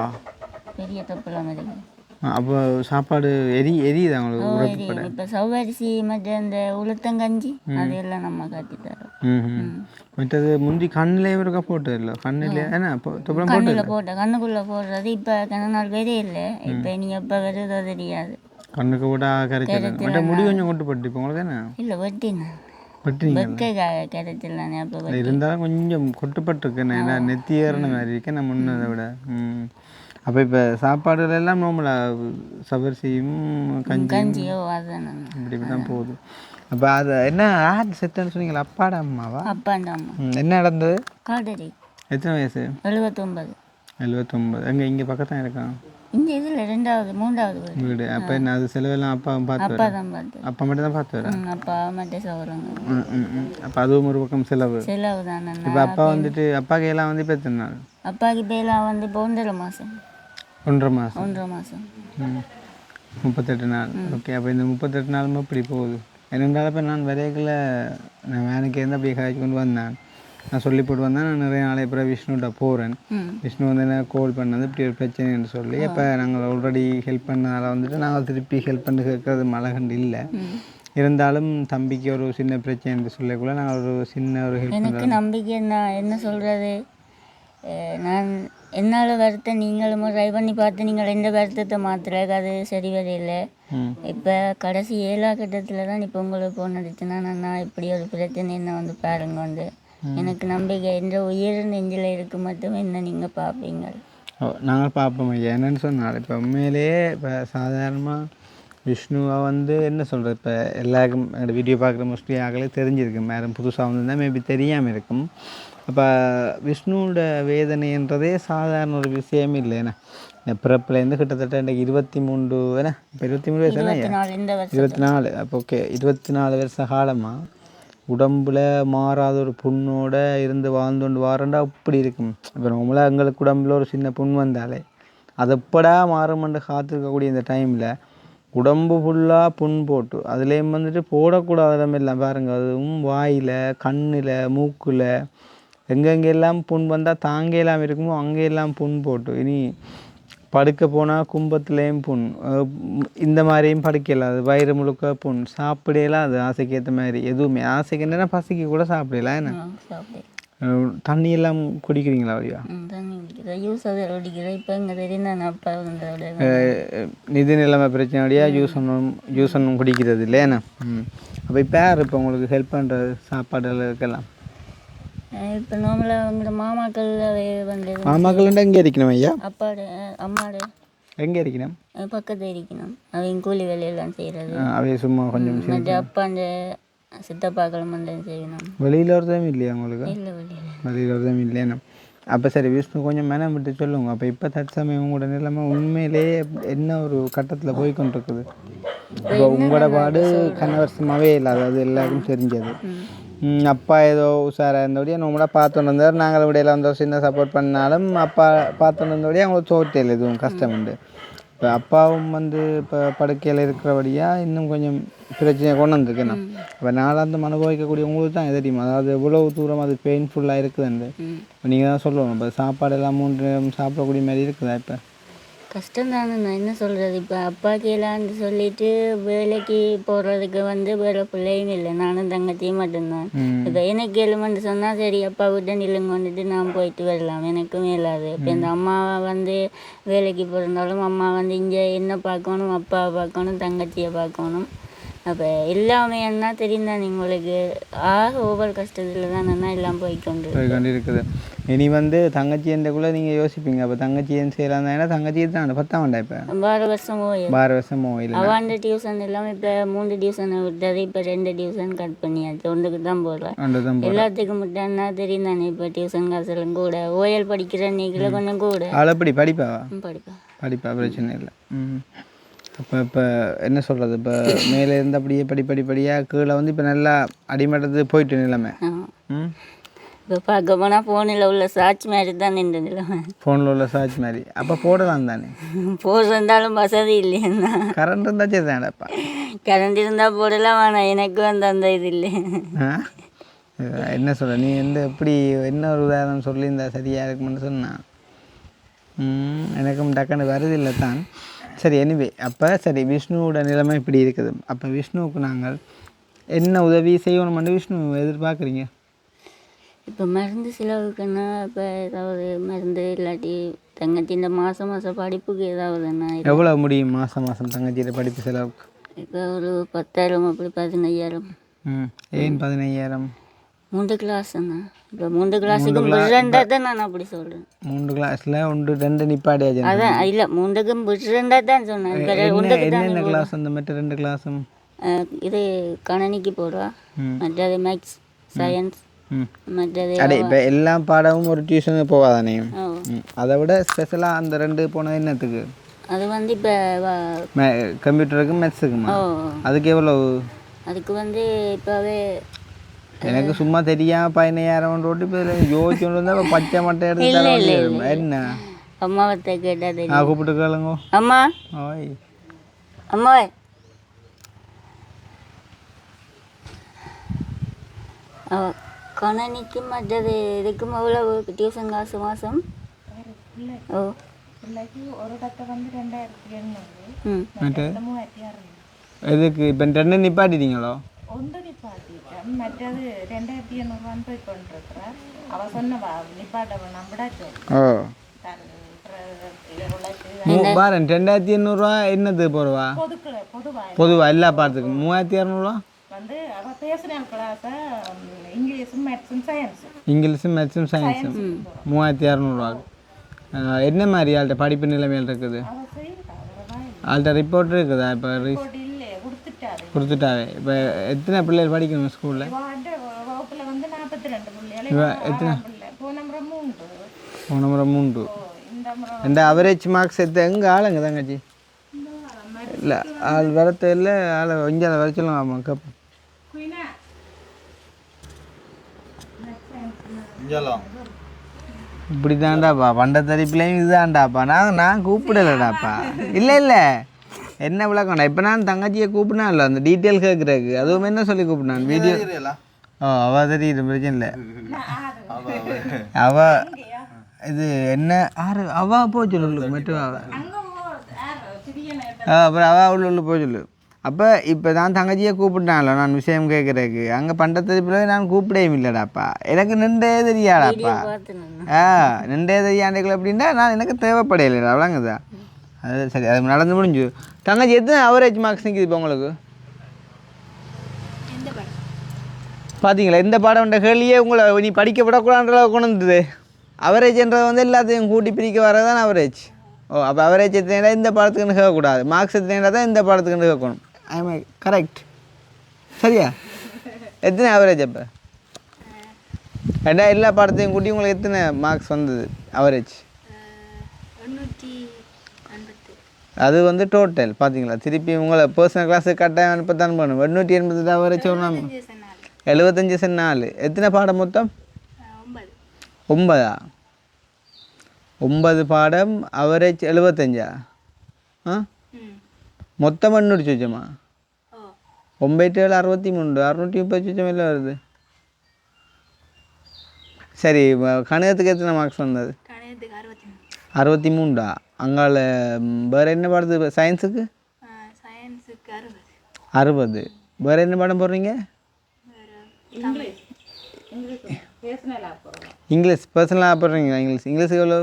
பெரிய தப்பலாம் இருக்கு. அப்போ சாப்பாடு எரியுதா உங்களுக்கு? இப்போ சவ்வரிசி மற்ற இந்த உளுத்தங்கஞ்சி அதையெல்லாம் நம்ம காட்டி தரோம். மற்றது முந்தி கண்ணிலே இருக்கா போட்டது இல்லை? கண்ணிலே என்ன கண்ணில் போட்ட கண்ணுக்குள்ளே போடுறது இப்போ கண்ண நாள் வரே இல்லை. இப்போ நீ எப்போ வருதோ தெரியாது. கண்ணுக்கு கூட கரைச்சது மற்ற முடி கொஞ்சம் கொட்டுப்பட்டு இப்போ உங்களுக்கு என்ன இல்லை வெட்டினா கிடைச்சிடலானே. அப்போ இருந்தாலும் கொஞ்சம் கொட்டுப்பட்டுருக்கேன். ஏன்னா நெத்தி ஏறின மாதிரி இருக்கேன் நான் முன்னதை விட. அப்போ இப்போ சாப்பாடுல எல்லாம் நார்மலாக சவரிசியும் கஞ்சியோ அதுதான் இப்படி தான் போகுது. அப்போ அது என்ன ஆட் செத்துன்னு சொன்னீங்களா? அப்பாடா அம்மாவா? அப்பாண்ட அம்மா. என்ன நடந்தது? காடரி. எத்தனை வயசு? 79. 79. எங்கே இங்கே பக்கத்தான் இருக்கான்? இங்கே இதில் 2வது 3வது வீடு. அப்போ என்ன அது செலவெல்லாம் அப்பா பார்த்து? அப்பா தான் பார்த்து. அப்பா மட்டும் தான் பார்த்து வரேன். அப்பா மட்டும் சவரங்க. அப்போ அதுவும் ஒரு பக்கம் செலவு தானே. இப்போ அப்பா வந்துட்டு அப்பாக்கு எல்லாம் வந்து இப்போ எத்தனை நாள்? அப்பாவுக்கு இப்போ எல்லாம் வந்து இப்போ 1.5 மாதம். 1.5 மாதம். 1.5 மாதம். 38 நாள். ஓகே. அப்போ இந்த 38 நாளுமே இப்படி போகுது. என்னென்றால் இப்போ நான் விரைவில் நான் வேனுக்கு இருந்து அப்படியே காய்ச்சி கொண்டு வந்தேன். நான் சொல்லி போட்டு வந்தேன். நான் நிறைய நாளை அப்புறம் விஷ்ணுகிட்ட போகிறேன். விஷ்ணு வந்து என்ன கால் பண்ணது இப்படி ஒரு பிரச்சனைன்னு சொல்லி, அப்போ நாங்கள் ஆல்ரெடி ஹெல்ப் பண்ணதால் வந்துட்டு நாங்கள் திருப்பி ஹெல்ப் பண்ணி கேட்கறது மழகண்டு இல்லை. இருந்தாலும் தம்பிக்கு ஒரு சின்ன பிரச்சனை என்று சொல்லக்குள்ள நாங்கள் ஒரு சின்ன ஒரு ஹெல்ப் எனக்கு நம்பிக்கை என்ன சொல்கிறது, நான் என்னால் வருத்த நீங்களும் ட்ரை பண்ணி பார்த்து நீங்கள் ரெண்டு வருத்தத்தை மாத்திரக்கு அது சரி வரையில்லை. இப்போ கடைசி 7ஆம் கட்டத்தில் தான் இப்போ உங்களுக்கு ஃபோன் அடிச்சுன்னா நான் இப்படி ஒரு பிரச்சனை என்ன வந்து பாருங்க வந்து எனக்கு நம்பிக்கை என்ற உயிர் நெஞ்சில் இருக்கு மட்டும் என்ன நீங்கள் பார்ப்பீங்க. நாங்கள் பார்ப்போம் ஐயா. என்னென்னு சொன்னால் இப்போ உண்மையிலேயே இப்போ சாதாரணமாக விஷ்ணுவை வந்து என்ன சொல்கிறது, இப்போ எல்லாருக்கும் வீடியோ பார்க்குற மோஸ்ட்லி ஆகலே தெரிஞ்சிருக்கும், யாரும் புதுசாக வந்துருந்தால் மேபி தெரியாமல் இருக்கும். அப்போ விஷ்ணுவோட வேதனைன்றதே சாதாரண ஒரு விஷயம் இல்லை. ஏன்னா இந்த பிறப்புலேருந்து கிட்டத்தட்ட இன்றைக்கு 23 ஏன்னா இப்போ 23 வயசு தானே, 24. அப்போ ஓகே 24 வருஷ காலமாக உடம்புல மாறாத ஒரு புண்ணோட இருந்து வாழ்ந்துண்டு வாரண்டா அப்படி இருக்கும். இப்போ நம்மளாம் எங்களுக்கு உடம்புல ஒரு சின்ன புண் வந்தாலே அது எப்படா மாறுமென்று காத்திருக்கக்கூடிய இந்த டைமில் உடம்பு ஃபுல்லாக புண் போட்டு அதுலேயும் வந்துட்டு போடக்கூடாத இடமெல்லாம் பாருங்கள், அதுவும் வாயில், கண்ணில், மூக்கில் எங்கெங்கெல்லாம் புண் வந்தால் தாங்க எல்லாம் இருக்குமோ அங்கெல்லாம் புண் போட்டு இனி படுக்க போனால் கும்பத்துலேயும் புண், இந்த மாதிரியும் படுக்கலாம், அது வயிறு முழுக்க புண், சாப்பிடலாம் அது ஆசைக்கு ஏற்ற மாதிரி எதுவுமே ஆசைக்கு என்னென்னா பசிக்கு கூட சாப்பிடலாம். என்ன தண்ணி எல்லாம் குடிக்கிறீங்களா வழியா? நிதி நிலைமை பிரச்சனையோடையா ஜூஸ் ஒன்றும் குடிக்கிறது இல்லை. ஏன்னா அப்போ இப்போ யார் இப்போ உங்களுக்கு ஹெல்ப் பண்ணுறது சாப்பாடுகள் இருக்கலாம்? இப்போ நார்மலாக அவங்களோட மாமாக்கள் வந்து மாமாக்கள் எங்கே இருக்கணும் ஐயா? அப்பாடு அம்மாடு எங்கே இருக்கணும்? பக்கத்தில் இருக்கணும். அவங்க கூலி வேலையெல்லாம் செய்கிறது. அவைய சும்மா கொஞ்சம் மற்ற அப்பா அந்த சித்தப்பாக்கள் மட்டும் செய்யணும். வெளியில் ஒருத்தரும் இல்லையா உங்களுக்கு? இல்லை வெளியில் ஒருத்தரும் இல்லையா? அப்போ சரி விஷ்ணு கொஞ்சம் மனம் விட்டு சொல்லுங்க. அப்போ இப்போ தற்சமயம் உங்களோட நிலைமை உண்மையிலேயே என்ன ஒரு கட்டத்தில் போய் கொண்டிருக்குது? இப்போ உங்களோட பாடு கனவர்ஷமாகவே இல்லை, அதாவது எல்லாருக்கும் தெரிஞ்சது. அப்பா ஏதோ உஷாராக இருந்தபடியே நம்மளா பார்த்துட்டு வந்தார், நாங்கள் விடையில் வந்து சின்ன சப்போர்ட் பண்ணாலும் அப்பா பார்த்துட்டு வந்தபடியே அவங்களுக்கு தோட்டையில் எதுவும் கஷ்டம் உண்டு. இப்போ அப்பாவும் வந்து இப்போ படுக்கையில் இருக்கிறபடியாக இன்னும் கொஞ்சம் பிரச்சனையை கொண்டு வந்துருக்கேன். இப்போ நாளாந்தம் அனுபவிக்கக்கூடிய உங்களுக்கு தான் தெரியும், அதாவது எவ்வளோ தூரம் அது பெயின்ஃபுல்லாக இருக்குதுன்னு. இப்போ நீங்கள் தான் சொல்லணும். இப்போ சாப்பாடு எல்லாம் 3 நேரம் சாப்பிடக்கூடிய மாதிரி இருக்குதா? இப்போ கஷ்டம் தானே, நான் என்ன சொல்கிறது. இப்போ அப்பாவுக்கு எல்லாம்னு சொல்லிட்டு வேலைக்கு போகிறதுக்கு வந்து வேறு பிள்ளையும் இல்லை, நானும் தங்கச்சியும் மட்டும்தான். இப்போ எனக்கு எழுமன்னு சொன்னால் சரி அப்பா விட்டு நில்லுங்க வந்துட்டு நான் போயிட்டு வரலாம், எனக்கும் இல்லாது. இப்போ இந்த அம்மாவை வந்து வேலைக்கு போயிருந்தாலும் அம்மா வந்து இங்கே என்ன பார்க்கணும், அப்பாவை பார்க்கணும், தங்கச்சியை பார்க்கணும். அப்போ எல்லாமே என்ன தெரியும் தானே உங்களுக்கு, ஒவ்வொரு கஷ்டத்தில் தான் என்ன எல்லாம் போய்கொண்டு இருக்குது. இனி வந்து தங்கச்சி என்றக்குள்ளே நீங்கள் யோசிப்பீங்க, அப்போ தங்கச்சி ஏன் செய்யலாம் தான், ஏன்னா தங்கச்சி தான் 10ஆம் ஆண்டா இப்போ 12 வருஷமோ 12 வருஷமோ இல்லை அவாண்ட டியூஷன் எல்லாம் இப்போ 3 டியூஷனை விட்டது, இப்போ 2 டியூஷன் கட் பண்ணியாச்சு, 1க்கு தான் போடுறேன். எல்லாத்துக்கும் மட்டும் என்ன தெரியும் தானே, இப்போ டியூஷன் காசுலாம் கூட ஓயல் படிக்கிற நீங்கள கொஞ்சம் கூட அவளை படிப்பா பிரச்சனை இல்லை. இப்போ என்ன சொல்கிறது, இப்போ மேலே இருந்து அப்படியே படிப்படியாக கீழே வந்து இப்போ நல்லா அடிமட்டத்துக்கு போயிட்டு நிலைமை. இப்போ பார்க்க போனால் ஃபோனில் உள்ள சாட்சி மாதிரி தான் நின்று நிலைமை, ஃபோனில் உள்ள சாட்சி மாதிரி. அப்போ போடலாம் தானே? போடுறதாலும் வசதி இல்லையா? கரண்ட் இருந்தால் சரி தானேப்பா. கரண்ட் இருந்தால் போடலாம், ஆனால் எனக்கு வந்து அந்த இது இல்லை. என்ன சொல்ல நீ எப்படி என்ன ஒரு உதாரணம் சொல்லியிருந்தா சரியாக இருக்குமென்னு சொன்னான். எனக்கும் டக்குன்னு வருதில்லை தான். சரி எனிவே அப்போ சரி விஷ்ணுவோட நிலைமை இப்படி இருக்குது. அப்போ விஷ்ணுவுக்கு நாங்கள் என்ன உதவி செய்யணும்னு விஷ்ணு எதிர்பார்க்குறீங்க? இப்போ மருந்து செலவுக்குன்னா இப்போ ஏதாவது மருந்து இல்லாட்டி தங்கச்சி இந்த மாதம் படிப்புக்கு ஏதாவதுன்னா எவ்வளோ முடியும் மாதம் தங்கச்சியோட படிப்பு செலவுக்கு? இப்போ ஒரு 10,000 அப்படி 15,000. ஏன் 15,000? 3 கிளாஸ்ண்ணா. இப்போ 3 கிளாஸுக்கு 2 தான் நான் அப்படி சொல்கிறேன். 3 கிளாஸில் 1 2 நிப்பாடியாச்சு. அதான் இல்லை 3க்கு 2 தான் சொன்னேன். என்ன கிளாஸ் அந்த மற்ற 2 கிளாஸும்? இது கணனிக்கு போடுவா, மற்றது மேக்ஸ் சயின்ஸ், மற்றது அடே இப்போ எல்லா பாடமும் ஒரு டியூஷனுக்கு போவாதானே? அதை விட ஸ்பெஷலாக அந்த 2 போனது என்னத்துக்கு? அது வந்து இப்போ கம்ப்யூட்டருக்கு மேத்ஸுக்குமா? அதுக்கு எவ்வளோ? அதுக்கு வந்து இப்போவே எனக்கு சும்மா தெரியாம 15,000 ரோட்டு இப்போ யோசிச்சு இருந்தால் பச்சை மட்டை எடுத்து என்ன அம்மாவத்தை கேட்டால் தெரியும். கூப்பிட்டு கேளுங்க. அம்மா ஓய் அம்மா கணனிக்கும் மற்றது இதுக்கும் எவ்வளவு டியூஷன் காசு மாதம்? ஓ பிள்ளைக்கு ஒரு இடத்த வந்து 2800, ம் மற்ற 3600. எதுக்கு இப்போ ரெண்டு நிப்பாட்டிட்டீங்களோ? ஒன்று நிப்பாட்டிட்டேன், மற்றது 2800 போய் கொண்டிருக்கிறார். அவ சொன்னவா நிப்பாட்ட நம்பிடா சொல்லி ஓ உழைச்சி பாருங்க 2800 என்னது போடுவா பொதுவாக பொதுவா எல்லா பாடத்துக்கு 3200 வந்து அவள் பேசுகிற கிளாஸை இங்கிலீஷும் மேத்ஸும் சயின்ஸும் இங்கிலீஷும் மேத்ஸும் சயின்ஸும் 3600 என்ன மாதிரி ஆள்கிட்ட படிப்பு நிலைமையில் இருக்குது? அவள் செய்யறா அவள் ஆள்கிட்ட ரிப்போர்ட் இருக்குதா? இப்போ இல்லை கொடுத்துட்டாரு. கொடுத்துட்டாவே இப்போ எத்தனை பிள்ளைகள் படிக்கணும் ஸ்கூலில்? வகுப்பில் வந்து 42 பிள்ளைகள், எத்தனை பிள்ளை போன முறை 3, போன முறை 3. இந்த முறை இந்த அவரேஜ் மார்க்ஸ் எடுத்து எங்கே ஆளுங்க தங்கச்சி? இல்லை ஆள் வரத்த இல்லை ஆளை இங்கே வர சொல்லுங்க. ஆமாம் கேட்போம். இப்படி தான்டாப்பா பண்ட தரிப்பிலையும் இதுதான்டாப்பா. நான் கூப்பிடலடாப்பா. இல்லை இல்லை என்ன விளக்கம்டா. இப்போ நான் தங்கச்சியை கூப்பிடனா இல்லை அந்த டீட்டெயில் கேட்குறதுக்கு. அதுவும் என்ன சொல்லி கூப்பிடான் வீடியோ? ஓ அவள் தெரியுது பிரச்சனை இல்லை. அவள் இது என்ன அவா போய் சொல்லு மட்டும் அப்புறம் அவள் உள்ள போய் சொல்லு. அப்போ இப்போ நான் தங்கச்சியை கூப்பிட்டான்ல நான் விஷயம் கேட்குறதுக்கு. அங்கே பண்டத்து பிள்ளை நான் கூப்பிடவும் இல்லைடாப்பா. எனக்கு நின்றே தெரியாடாப்பா. நின்றே தெரியாண்டுகள் அப்படின்னா நான் எனக்கு தேவைப்படையில்லை அவ்வளோங்கதா. அது சரி அது நடந்து முடிஞ்சு. தங்கச்சி எத்தனை அவரேஜ் மார்க்ஸ் நிற்கிது இப்போ உங்களுக்கு? பார்த்தீங்களா இந்த பாடம் கேள்வியே உங்களை நீ படிக்க விடக்கூடாதுன்ற கொண்டு வந்தது. அவரேஜ்ன்றது வந்து எல்லாத்தையும் கூட்டி பிரிக்க வரதான் அவரேஜ். ஓ அப்போ அவரேஜ் எத்தனை இந்த பாடத்துக்குன்னு கேட்கக்கூடாது. மார்க்ஸ் எத்தனை தான் இந்த பாடத்துக்குன்னு கேட்கணும். ஐ கரெக்ட் சரியா? எத்தனை அவரேஜ் அப்போ? ஏண்டா எல்லா பாடத்தையும் கூட்டி உங்களுக்கு எத்தனை மார்க்ஸ் வந்தது அவரேஜ்? அது வந்து டோட்டல் பார்த்தீங்களா? திருப்பி உங்களை பர்சனல் கிளாஸுக்கு கட்டாயம் அனுப்பத்தான் பண்ணணும். 888 அவரேஜ் சொன்னாங்க. 75 எத்தனை பாடம் மொத்தம்? 9. 9 பாடம் அவரேஜ் 75. மொத்தம் 800 சுச்சமா? 9 7 63 630 சுச்சம் இல்லை வருது. சரி கணிதத்துக்கு எத்தனை மார்க்ஸ் வந்தது? 63. அங்கால வேறு என்ன பாடத்து? சயின்ஸுக்கு 60. வேறு என்ன பாடம் போடுறீங்க? இங்கிலீஷ் பர்சனலாக போடுறீங்களா? இங்கிலீஷுக்கு எவ்வளோ?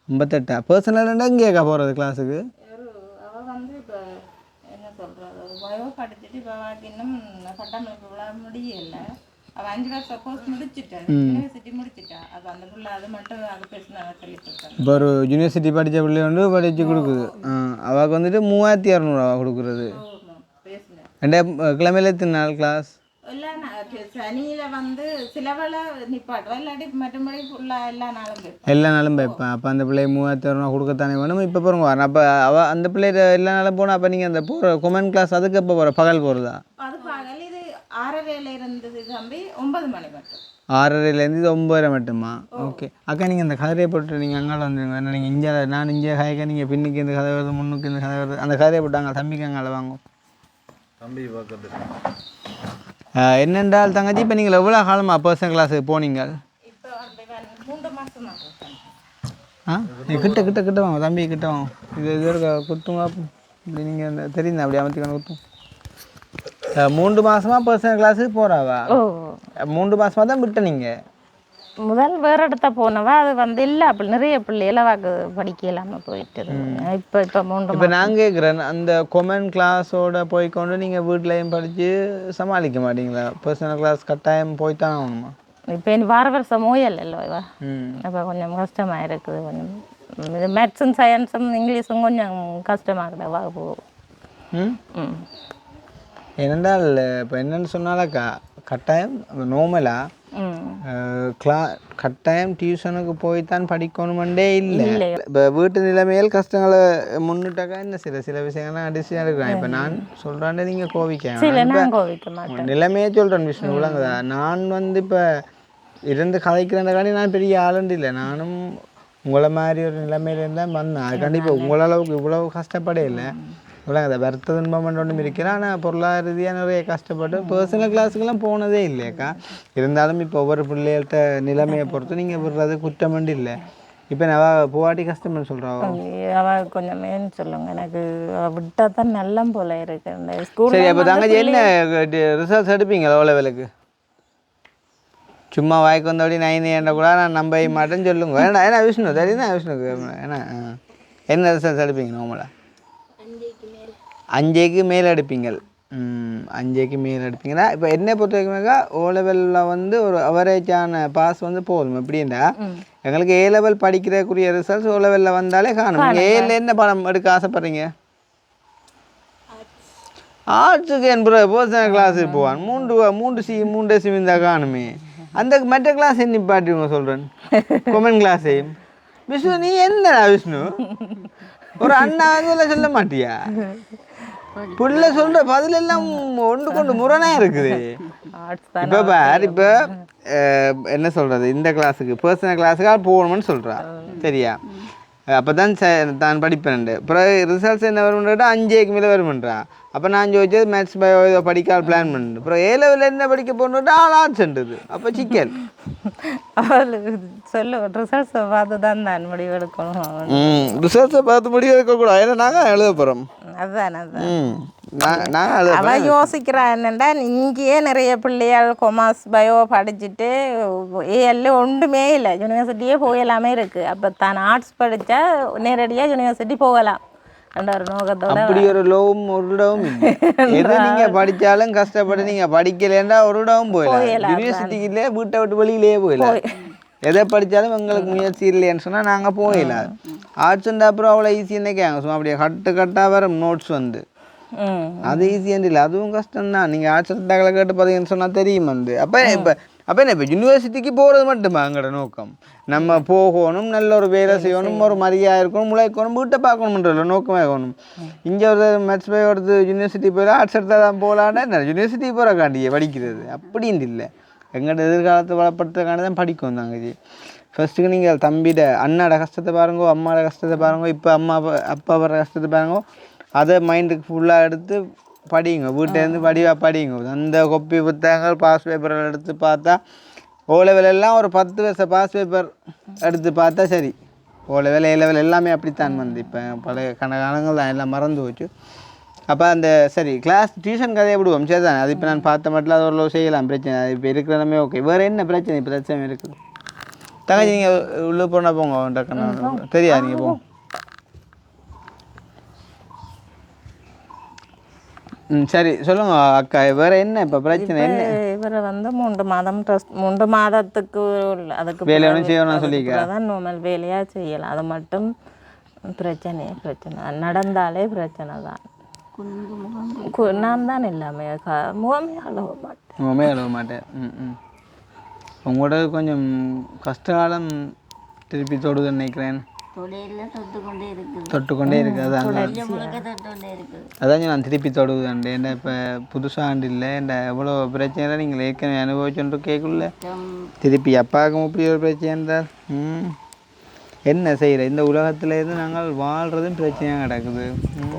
58. பர்சனலாக இங்கேக்கா போகிறது கிளாஸுக்கு? அவள் வந்து இப்போ என்ன சொல்கிறது பயோ படிச்சுட்டு இப்போ இன்னும் பட்டமளிப்பு விழா முடியலை. அவள் 5 வருஷம் கோர்ஸ் முடிச்சுட்டா, யூனிவர்சிட்டி முடிச்சுட்டா. அப்போ அந்த பிள்ளை அது மட்டும் அது பேசினா சொல்லிட்டு இருக்காங்க. இப்போ ஒரு யூனிவர்சிட்டி படித்த பிள்ளை வந்து படித்து கொடுக்குது. அவளுக்கு வந்துட்டு 3600 கொடுக்குறது. பேசினேன் ரெண்டே கிழமையில எத்தனை நாள் கிளாஸ்? இல்லை சனியில் வந்து சில வேலை நிப்பாட்டுவா, இல்லாட்டி மற்றபடி ஃபுல்லாக எல்லா நாளும் பேசுவேன். எல்லா நாளும் வைப்பேன். அப்போ அந்த பிள்ளை 3600 கொடுக்கத்தானே வேணும். இப்போ பாருங்க வரேன். அப்போ அந்த பிள்ளைகிட்ட எல்லா நாளும் போனால் அப்போ நீங்கள் அந்த போகிற கொமெண்ட் கிளாஸ் அதுக்கு எப்போ போகிற பகல் போகிறதா? அது பகல். இது 6:30 இருந்தது தம்பி, 9 மணி மட்டும். 6:30 இது 9:30 மட்டுமா? ஓகே அக்கா நீங்கள் அந்த கதையை போட்டு நீங்கள் அங்கால வந்துடுங்க. ஏன்னா நீங்கள் இங்கே நான் இங்கே காய்க்க நீங்கள் பின்னுக்கு இந்த கதை வருது முன்னுக்கு இந்த கதை வருது. அந்த கதையை போட்டாங்க தம்பிக்கு அங்கால வாங்கும். தம்பி பார்க்கறது என்னென்றால் தங்கச்சி இப்போ நீங்கள் எவ்வளோ காலமாக பர்சனல் கிளாஸுக்கு போனீங்க? இப்போ 3 மாதம் கிட்ட கிட்ட கிட்ட வாங்க தம்பி கிட்ட வாங்க. இது இருக்க குத்துங்க இப்படி நீங்கள் தெரியுங்க அப்படி அமைத்திக்கான குத்தும். 3 மாதமாக பர்சனல் கிளாஸுக்கு போகிறாவா? 3 மாதமாக தான் விட்ட நீங்கள்? முதல் வேறு இடத்த போனவா அது வந்து இல்லை அப்படி நிறைய பிள்ளைகளை வாக்கு படிக்க இல்லாமல் போயிட்டு. இப்போ 3 இப்போ நான் கேட்குறேன் அந்த கொமெண்ட் கிளாஸோட போய்க்கொண்டு நீங்கள் வீட்லையும் படித்து சமாளிக்க மாட்டீங்களா? பர்சனல் கிளாஸ் கட்டாயம் போய்த்தான் ஆகணுமா? இப்போ இனி வார வருஷம் ஓயல்ல இவா. அப்போ கொஞ்சம் கஷ்டமாக இருக்குது. கொஞ்சம் இது மேத்ஸும் சயின்ஸும் இங்கிலீஷும் கொஞ்சம் கஷ்டமாகுது வகுப்பு. ஏனென்றால் இப்போ என்னென்னு சொன்னாலக்கா கட்டாயம் நார்மலாக கட்டாயம் டியூஷனுக்கு போய்த்தான் படிக்கணுமெண்டே இல்லை. இப்போ வீட்டு நிலைமையில் கஷ்டங்களை முன்னிட்டாக்கா என்ன சில விஷயங்கள்லாம் அடிச்சு எடுக்கிறான். இப்போ நான் சொல்கிறேன் நீங்கள் கோவிக்க நிலைமையே சொல்கிறேன் விஷ்ணு விளங்குதா? நான் வந்து இப்போ இருந்து கதைக்கிறதுக்காண்டி நான் பெரிய ஆளுண்டு இல்லை. நானும் உங்களை மாதிரி ஒரு நிலைமையிலேருந்து தான் வந்தேன். அது கண்டிப்பாக உங்களளவுக்கு இவ்வளவு கஷ்டப்பட இல்லை. அதை வருத்த துன்பம் ஒன்றும் இருக்கிறேன். ஆனால் பொருளாதார ரீதியாக நிறைய கஷ்டப்பட்டு பர்சனல் கிளாஸுக்கெல்லாம் போனதே இல்லையாக்கா. இருந்தாலும் இப்போ ஒவ்வொரு பிள்ளைகள்கிட்ட நிலைமையை பொறுத்து நீங்கள் விடுறது குற்றமண்டு இல்லை. இப்போ நான் போவாட்டி கஷ்டம்னு சொல்கிறாவோ அவள் கொஞ்சம் மேன்னு சொல்லுங்க, எனக்கு விட்டா தான் நல்ல போல இருக்கு இந்த ஸ்கூல். சரி, அப்போ தங்கச்சி என்ன ரிசல்ட்ஸ் எடுப்பீங்களா ஓ லெவலுக்கு? சும்மா வாய்க்கு வந்தபடி 9 கூட நான் நம்ப மாட்டேன்னு சொல்லுங்க. ஏன்னா விஷ்ணு தெரியுதா விஷ்ணுக்கு ஏன்னா என்ன ரிசல்ட்ஸ் எடுப்பீங்க நார்மலாக? 5க்கு மேலே எடுப்பீங்கள். 5க்கு மேலே எடுப்பீங்கன்னா இப்போ என்ன பொறுத்த வரைக்கும்னாக்கா ஓ லெவலில் வந்து ஒரு அவரேஜான பாஸ் வந்து போதும். எப்படின்னா எங்களுக்கு ஏ லெவல் படிக்கிறக்குரிய ரிசல்ட்ஸ் ஓ லெவலில் வந்தாலே காணும். நீங்கள் ஏல என்ன படம் எடுக்க ஆசைப்படுறீங்க? ஆர்ட்ஸுக்கு என்பது பர்சனல் கிளாஸுக்கு போவான். 3 சி இருந்தால் காணுமே. அந்த மற்ற கிளாஸ் என்ன பாட்டுங்க சொல்கிறேன், கொமெண்ட் கிளாஸையும். விஷ்ணு நீ என்னடா விஷ்ணு ஒரு அண்ணா வந்து சொல்ல மாட்டியா? புள்ள சொல்ற பதில் எல்லாம் ஒன்று கொண்டு முரணா இருக்குது. இப்போ பார், இப்போ என்ன சொல்றது, இந்த கிளாஸுக்கு பர்சனல் கிளாஸுக்காக போகணும்னு சொல்றா சரியா? அப்போ தான் தான் படிப்பேன். அப்புறம் ரிசல்ட்ஸ் என்ன வரும்ன்றா 5க்கு மேலே வருமென்றா. அப்போ நான் ചോദിച്ചது மேத்ஸ் பயோ ஏதோ படிக்க பிளான் பண்ணுது. அப்புறம் ஏ லெவலில் என்ன படிக்க போகணுன்றா ஆர்ட்ஸ்ன்றது. அப்போ சிக்கல் சொல்லு, ரிசல்ட்ஸை பார்த்து தான் நான் முடிவு எடுக்கணும். ரிசல்ட்ஸை பார்த்து முடிவு எடுக்கக்கூடாது. ஏன்னா நாங்கள் எழுத போகிறோம். அதுதான் நான் அவள் யோசிக்கிறா என்னென்னா, இங்கேயே நிறைய பிள்ளைகள் கொமர்ஸ் பயோ படிச்சுட்டு ஏஎல்ல ஒன்றுமே இல்லை, யூனிவர்சிட்டியே போகலாமே இருக்குது. அப்போ தான் ஆர்ட்ஸ் படித்தா நேரடியாக யூனிவர்சிட்டி போகலாம் என்ற ஒரு நோக்கத்தோட. அப்படி ஒரு லோவும் ஒரு இடமும் எது நீங்கள் படித்தாலும் கஷ்டப்பட்டு நீங்கள் படிக்கலைன்னா ஒரு இடமும் போயிடலாம். யூனிவர்சிட்டிக்குள்ளே வீட்டை விட்டு வெளியிலேயே போயிடலாம். எதை படித்தாலும் எங்களுக்கு முயற்சி இல்லைன்னு சொன்னால் நாங்கள் போயிடலாம். ஆர்ட்ஸுன்ற அப்புறம் அவ்வளோ ஈஸி என்னைக்காங்க சும்மா அப்படியே கட்டாக வரும் நோட்ஸ் வந்து. அது ஈஸியாண்டு இல்லை, அதுவும் கஷ்டம்தான். நீங்கள் ஆர்ட்ஸ் எடுத்தாக்களை கேட்டு பார்த்தீங்கன்னு சொன்னால் தெரியும் வந்து. அப்போ என்ன இப்போ யூனிவர்சிட்டிக்கு போகிறது மட்டுமா எங்களோட நோக்கம்? நம்ம போகணும், நல்ல ஒரு வேலை செய்யணும், ஒரு மரியாதை இருக்கணும், முளைக்கணும், வீட்டை பார்க்கணுன்றல நோக்கமாக இருக்கணும். இங்கே ஒரு மேத்ஸ் போய் எடுத்து யூனிவர்சிட்டி போய் ஆர்ட்ஸ் எடுத்தால் தான் போகலான்னா யூனிவர்சிட்டி போகிறக்காண்டியே படிக்கிறது அப்படின்ட்டு இல்லை. எங்களோட எதிர்காலத்தை வளப்படுத்துறதுக்காண்டி தான் படிக்கும் தாங்கஜி. ஃபஸ்ட்டுக்கு நீங்கள் தம்பிட அண்ணாட கஷ்டத்தை பாருங்கோ, அம்மாவோட கஷ்டத்தை பாருங்கோ, இப்போ அப்பா வர கஷ்டத்தை பாருங்கோ. அதை மைண்டுக்கு ஃபுல்லாக எடுத்து படிங்க, வீட்டிலேருந்து படிங்க. அந்த கொப்பி புத்தகங்கள் பாஸ் பேப்பர்கள் எடுத்து பார்த்தா ஓ லெவல் எல்லாம் ஒரு 10 வருஷம் பாஸ் பேப்பர் எடுத்து பார்த்தா சரி. ஓ லெவல் ஏ லெவல் எல்லாமே அப்படித்தான் வந்து. இப்போ பழைய காலங்கள் தான் எல்லாம் மறந்து போச்சு. அப்போ அந்த சரி கிளாஸ் டியூஷன் கதையை விடுவோம் சரி தானே. அது இப்போ நான் பார்த்த மட்டும் அது ஓரளவு செய்யலாம், பிரச்சனை. அது இப்போ இருக்கிறதமே ஓகே. வேறு என்ன பிரச்சனை இப்போ பிரச்சனை இருக்குது? தங்கச்சி நீங்கள் உள்ளே போனால் போங்க, டக்குன்னு தெரியாது நீங்கள் போங்க. சரி சொல்லுங்க அக்கா, வேறு என்ன இப்போ பிரச்சனை என்ன? இவரை வந்து 3 மாதத்துக்கு அதுக்கு வேலை ஒன்றும் செய்யணும்னு சொல்லிக்கிறேன் தான் நார்மல் வேலையாக செய்யலாம். அது மட்டும் பிரச்சனை நடந்தாலே பிரச்சனை தான். நான் தான் எல்லாமே முகமே அழுவ மாட்டேன். உங்களோட கொஞ்சம் கஷ்டகாலம் திருப்பி தொடுதுன்னு நினைக்கிறேன். தொட்டுக்கொண்டே இருக்கு. அதான் நான் திருப்பி தொடுதுண்டு. ஏன்னா இப்போ புதுசாக ஆண்டு இல்லை, இந்த எவ்வளோ பிரச்சனை நீங்கள் ஏற்கனவே அனுபவிச்சுட்டு கேட்கல. திருப்பி அப்பாவுக்கும் இப்படி ஒரு பிரச்சனை இருந்தால் என்ன செய்கிற? இந்த உலகத்துலேருந்து நாங்கள் வாழ்கிறதும் பிரச்சனையாக கிடக்குது.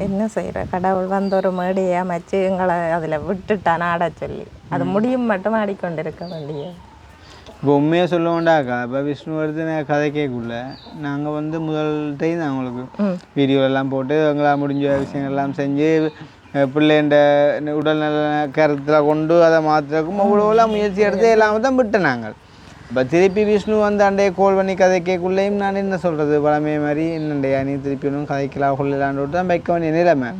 என்ன செய்கிற? கடவுள் வந்து ஒரு மேடையை அமைச்சு எங்களை அதில் விட்டுட்டான் ஆட சொல்லி, அது முடியும் மட்டும் ஆடிக்கொண்டிருக்க வேண்டிய. இப்போ உண்மையாக சொல்ல வேண்டாக்கா, இப்போ விஷ்ணு எடுத்து கதை கேட்கல. நாங்கள் வந்து முதல் டைம் தான் அவங்களுக்கு வீடியோலாம் போட்டு எங்களால் முடிஞ்ச விஷயங்கள்லாம் செஞ்சு பிள்ளைண்ட உடல்நல கருத்தில் கொண்டு அதை மாற்றுறதுக்கும் அவ்வளோலாம் முயற்சி எடுத்து எல்லாமே தான் விட்டேன் நாங்கள். இப்போ திருப்பி விஷ்ணு வந்து அண்டையை கோல் பண்ணி கதை கேட்குள்ளேயும் நான் என்ன சொல்கிறது, பழமே மாதிரி என்னண்டையா நீ திருப்பி ஒன்றும் கதைக்கலாம் கொள்ளலான்னு தான் வைக்க வேண்டிய நிலைமை.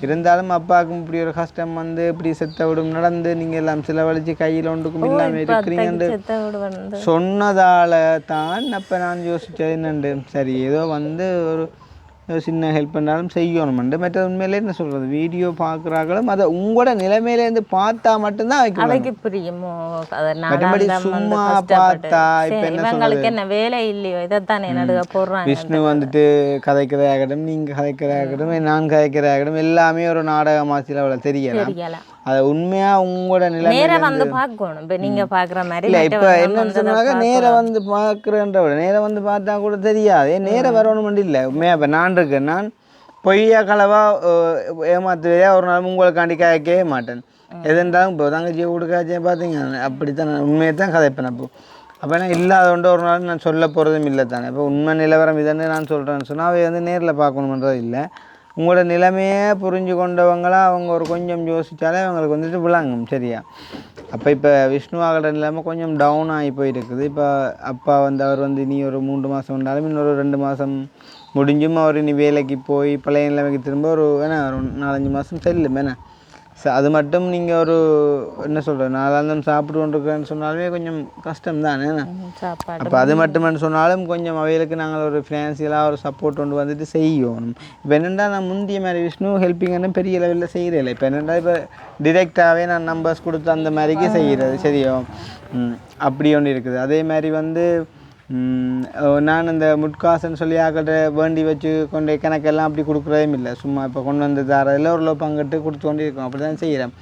இருந்தாலும் அப்பாவுக்கும் இப்படி ஒரு கஷ்டம் வந்து இப்படி செத்த விடும் நடந்து நீங்கள் எல்லாம் செலவழித்து கையில் ஒன்றுக்கும் இல்லாமல் இருக்கிறீங்கன்னு சொன்னதால தான் அப்போ நான் யோசித்தது என்னண்டு, சரி ஏதோ வந்து ஒரு சின்ன ஹெல்ப் பண்ணாலும் செய்யணும்ண்டு. மற்ற உண்மையிலே என்ன சொல்கிறது, வீடியோ பார்க்குறாங்களும் அதை உங்களோட நிலைமையிலேருந்து பார்த்தா மட்டும்தான் அவைக்கு புரியுமோ. மற்றபடி சும்மா பார்த்தா இப்போ என்ன சொல்கிறது, என்ன வேலை இல்லையோ இதைத்தானே நடுக போடுறாங்க. விஷ்ணு வந்துட்டு கதைக்கிறதாகட்டும், நீங்கள் கதைக்கிறதாகட்டும், நான் கதைக்கிறதாகட்டும் எல்லாமே ஒரு நாடகமாக சில அவ்வளோ தெரியலாம். அதை உண்மையாக உங்களோட நிலைமை வந்து பார்க்கணும். இப்போ நீங்கள் பார்க்குற மாதிரி இல்லை. இப்போ என்னன்னு சொன்னாங்க, நேரம் வந்து பார்க்குறேன்ற விட நேரம் வந்து பார்த்தா கூட தெரியாது. நேரம் வரணும் இல்லை உண்மையாக. இப்போ நான் இருக்கேன், நான் பொய்யா களவாக ஏமாத்துவையா ஒரு நாள் உங்களுக்காண்டி கேட்கவே மாட்டேன். எதுன்றாலும் இப்போ தங்கச்சியை கொடுக்காச்சே பார்த்தீங்க அப்படித்தான் நான் உண்மையை தான் கதைப்பேன். அப்போ ஏன்னா இல்லாதவன்ட்டு ஒரு நாள் நான் சொல்ல போகிறதும் இல்லை தானே. இப்போ உண்மை நிலவரம் இதுன்னு நான் சொல்கிறேன்னு சொன்னால் அவை வந்து நேரில் பார்க்கணுன்றது இல்லை. உங்களோட நிலைமையே புரிஞ்சு கொண்டவங்களாம் அவங்க ஒரு கொஞ்சம் யோசித்தாலே அவங்களுக்கு வந்துட்டு விளங்கும் சரியா. அப்போ இப்போ விஷ்ணுவாகட நிலைமை கொஞ்சம் டவுன் ஆகி போயிருக்குது. இப்போ அப்பா வந்து அவர் வந்து இனி ஒரு 3 மாதம் இருந்தாலும் இன்னொரு 2 மாதம் முடிஞ்சும் அவர் இனி வேலைக்கு போய் பழைய நிலைமைக்கு திரும்ப ஒரு வேணா ஒரு 4-5 மாதம் செல்லும் வேணா. அது மட்டும் நீங்கள் ஒரு என்ன சொல்கிற நாளாந்தம் சாப்பிட்டு கொண்டிருக்கிறேன்னு சொன்னாலுமே கொஞ்சம் கஷ்டம் தானே. அப்போ அது மட்டுமென்னு சொன்னாலும் கொஞ்சம் அவைகளுக்கு நாங்கள் ஒரு ஃபினான்சியலாக ஒரு சப்போர்ட் கொண்டு வந்துட்டு செய்யணும். இப்போ என்னென்னா நான் முந்திய மாதிரி விஷ்ணு ஹெல்ப்பிங்னு பெரிய லெவலில் செய்கிறேன். இப்போ என்னென்னா இப்போ டிரெக்டாகவே நான் நம்பர்ஸ் கொடுத்து அந்த மாதிரிக்கு செய்கிறது சரியோ அப்படி ஒன்று இருக்குது. அதே மாதிரி வந்து நான் இந்த முட்காசுன்னு சொல்லி ஆக்கிட்ட வேண்டி வச்சு கொண்டு கணக்கெல்லாம் அப்படி கொடுக்குறதும் இல்லை. சும்மா இப்போ கொண்டு வந்து தரதில் ஒரு பங்கிட்டு கொடுத்து கொண்டு இருக்கோம். அப்படி தான் செய்கிறேன்.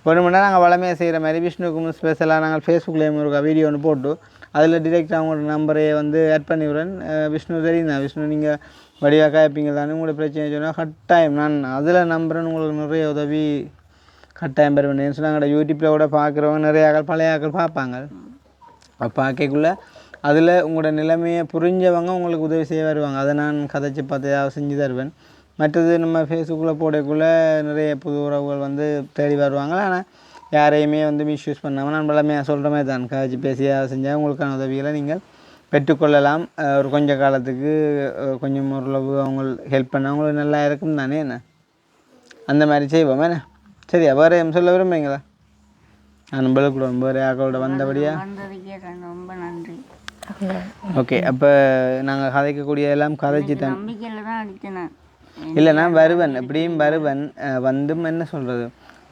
வேணுமெண்டா நாங்கள் வளமையாக செய்கிற மாதிரி விஷ்ணுக்கும் ஸ்பெஷலாக நாங்கள் ஃபேஸ்புக்லேயும் ஒரு வீடியோ ஒன்று போட்டு அதில் டிரெக்டாக அவங்களோட நம்பரை வந்து ஆட் பண்ணிவிடுறேன். விஷ்ணு தெரியும் தான், விஷ்ணு நீங்கள் வடிவாக கேட்பீங்க தானே, உங்களோட பிரச்சனை சொன்னால் கட்டாயம் நான் அதில் நம்புறேன்னு உங்களுக்கு நிறைய உதவி கட்டாயம் பெறுவேன். சொன்னாங்க யூடியூப்பில் கூட பார்க்குறவங்க நிறைய ஆக்கள் பழைய ஆக்கள் பார்ப்பாங்க. பார்க்கக்குள்ளே அதில் உங்களோட நிலைமையை புரிஞ்சவங்க உங்களுக்கு உதவி செய்ய வருவாங்க. அதை நான் கதைச்சி பார்த்து ஏதாவது செஞ்சு தருவேன். மற்றது நம்ம ஃபேஸ்புக்கில் போடக்குள்ளே நிறைய புது உறவுகள் வந்து தேடி வருவாங்க. ஆனால் யாரையுமே வந்து மிஸ்யூஸ் பண்ணாமல் நான் பலமையாக சொல்கிற மாதிரி தான் கதைச்சி பேசி செஞ்சால் உங்களுக்கான உதவிகளை நீங்கள் பெற்றுக்கொள்ளலாம். ஒரு கொஞ்சம் காலத்துக்கு கொஞ்சம் ஓரளவு அவங்க ஹெல்ப் பண்ண அவங்களுக்கு நல்லா இருக்கும் தானே. என்ன அந்த மாதிரி செய்வோம் என்ன சரியா. வேறு சொல்ல விரும்புறீங்களா? நான் பலக்கூடம் வேறு யாக்களோட வந்தபடியா ரொம்ப நன்றி. ஓகே. அப்போ நாங்கள் கதைக்கக்கூடிய எல்லாம் கதைச்சிட்டேன். நம்பிக்கையில் தான் அடித்தேன். இல்லை நான் வருவேன், எப்படியும் வருவேன். வந்தும் என்ன சொல்கிறது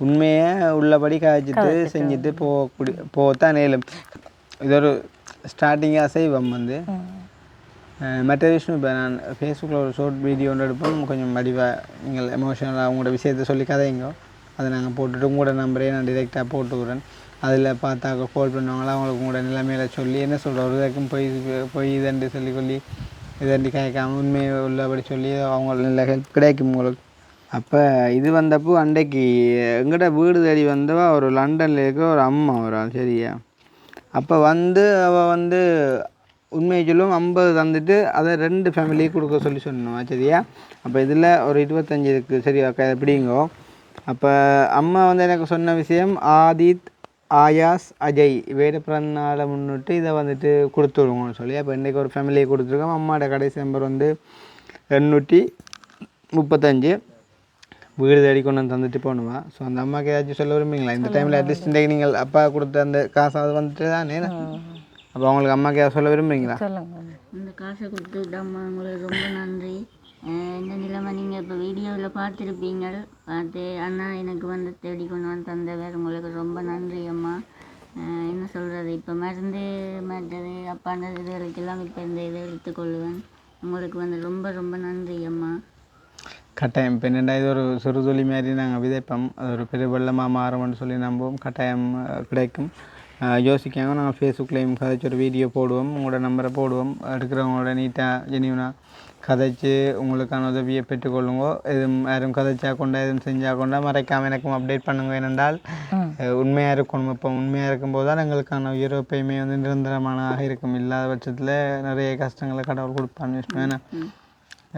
உண்மையை உள்ளபடி கதைச்சிட்டு செஞ்சுட்டு போத்தான் நேலும். இது ஒரு ஸ்டார்டிங்காக செய்வோம் வந்து மற்ற விஷயம். இப்போ நான் ஃபேஸ்புக்கில் ஒரு ஷார்ட் வீடியோ ஒன்று எடுப்போம். கொஞ்சம் வடிவாக நீங்கள் எமோஷனலாக அவங்களோட விஷயத்தை சொல்லி கதைங்க. அதை நாங்கள் போட்டுட்டு உங்களோட நம்பரே நான் டிரெக்டாக போட்டு விட்றேன். அதில் பார்த்தாக்க கால் பண்ணுவாங்களா அவங்களுக்கு உங்களோட நிலைமையில சொல்லி என்ன சொல்கிற ஒரு இதாக்கும் போய் இதண்டி சொல்லி இதண்டி கேட்காம உண்மையை உள்ளபடி சொல்லி அவங்க நல்ல ஹெல்ப் கிடைக்கும் உங்களுக்கு. அப்போ இது வந்தப்போ அன்றைக்கு எங்கிட்ட வீடு தேடி வந்தவா ஒரு லண்டனில் இருக்க ஒரு அம்மா வராள் சரியா. அப்போ வந்து அவள் வந்து உண்மையை சொல்லுவோம் 50 தந்துட்டு அதை 2 ஃபேமிலிக்கு கொடுக்க சொன்னோம் சரியா. அப்போ இதில் ஒரு 25 இருக்குது சரியா எப்படிங்கோ. அப்போ அம்மா வந்து எனக்கு சொன்ன விஷயம் ஆதித் ஆயாஸ் அஜய் வேறு பிறந்தநாளை முன்னிட்டு இதை வந்துட்டு கொடுத்துருவோம்னு சொல்லி. அப்போ இன்றைக்கி ஒரு ஃபேமிலியை கொடுத்துருக்கோம். அம்மாவோட கடைசி நம்பர் வந்து 835 வீடு தேடி கொண்டு வந்து தந்துட்டு போகணுமா. ஸோ அந்த அம்மாவுக்கு ஏதாச்சும் சொல்ல விரும்புங்களா இந்த டைமில்? அட்லீஸ்ட் இன்றைக்கு நீங்கள் அப்பா கொடுத்த அந்த காசாவது வந்துட்டு தானே. அப்போ அவங்களுக்கு அம்மாவுக்கு ஏதாவது சொல்ல விரும்புறீங்களா? இந்த காசை கொடுத்துட்டு அம்மா உங்களுக்கு ரொம்ப நன்றி. இந்த நிலைமை நீங்கள் இப்போ வீடியோவில் பார்த்துருப்பீங்க. பார்த்து அண்ணா எனக்கு வந்து தேடி கொண்டு வந்து தந்தவர் உங்களுக்கு ரொம்ப நன்றி அம்மா. என்ன சொல்கிறது இப்போ மருந்து மற்றது அப்பாண்ட இதுகளுக்கெல்லாம் இப்போ இந்த இதை எடுத்துக்கொள்ளுவேன். உங்களுக்கு வந்து ரொம்ப ரொம்ப நன்றி அம்மா. கட்டாயம். இப்போ என்னென்னா இது ஒரு சிறுதுளி மாதிரி நாங்கள் விதைப்போம். அது ஒரு பெரிய வெள்ளமாக மாறும்னு சொல்லி நம்புவோம். கட்டாயம் கிடைக்கும். யோசிக்காங்க. நாங்கள் ஃபேஸ்புக்லேயும் கதைச்சி ஒரு வீடியோ போடுவோம். உங்களோட நம்பரை போடுவோம். எடுக்கிறவங்களோட நீட்டாக ஜெனியூனாக கதைச்சி உங்களுக்கான உதவியை பெற்றுக்கொள்ளுங்க. எதுவும் யாரும் கதைச்சா கொண்டா எதுவும் செஞ்சா கொண்டா மறைக்காமல் எனக்கும் அப்டேட் பண்ணுங்க. ஏனென்றால் உண்மையாக இருக்கணும். இப்போ உண்மையாக இருக்கும்போது தான் எங்களுக்கான உயர்வு எப்பயுமே வந்து நிரந்தரமானதாக இருக்கும். இல்லாத பட்சத்தில் நிறைய கஷ்டங்களை கடவுள் கொடுப்பான்னு விஷ்ணு. ஏன்னா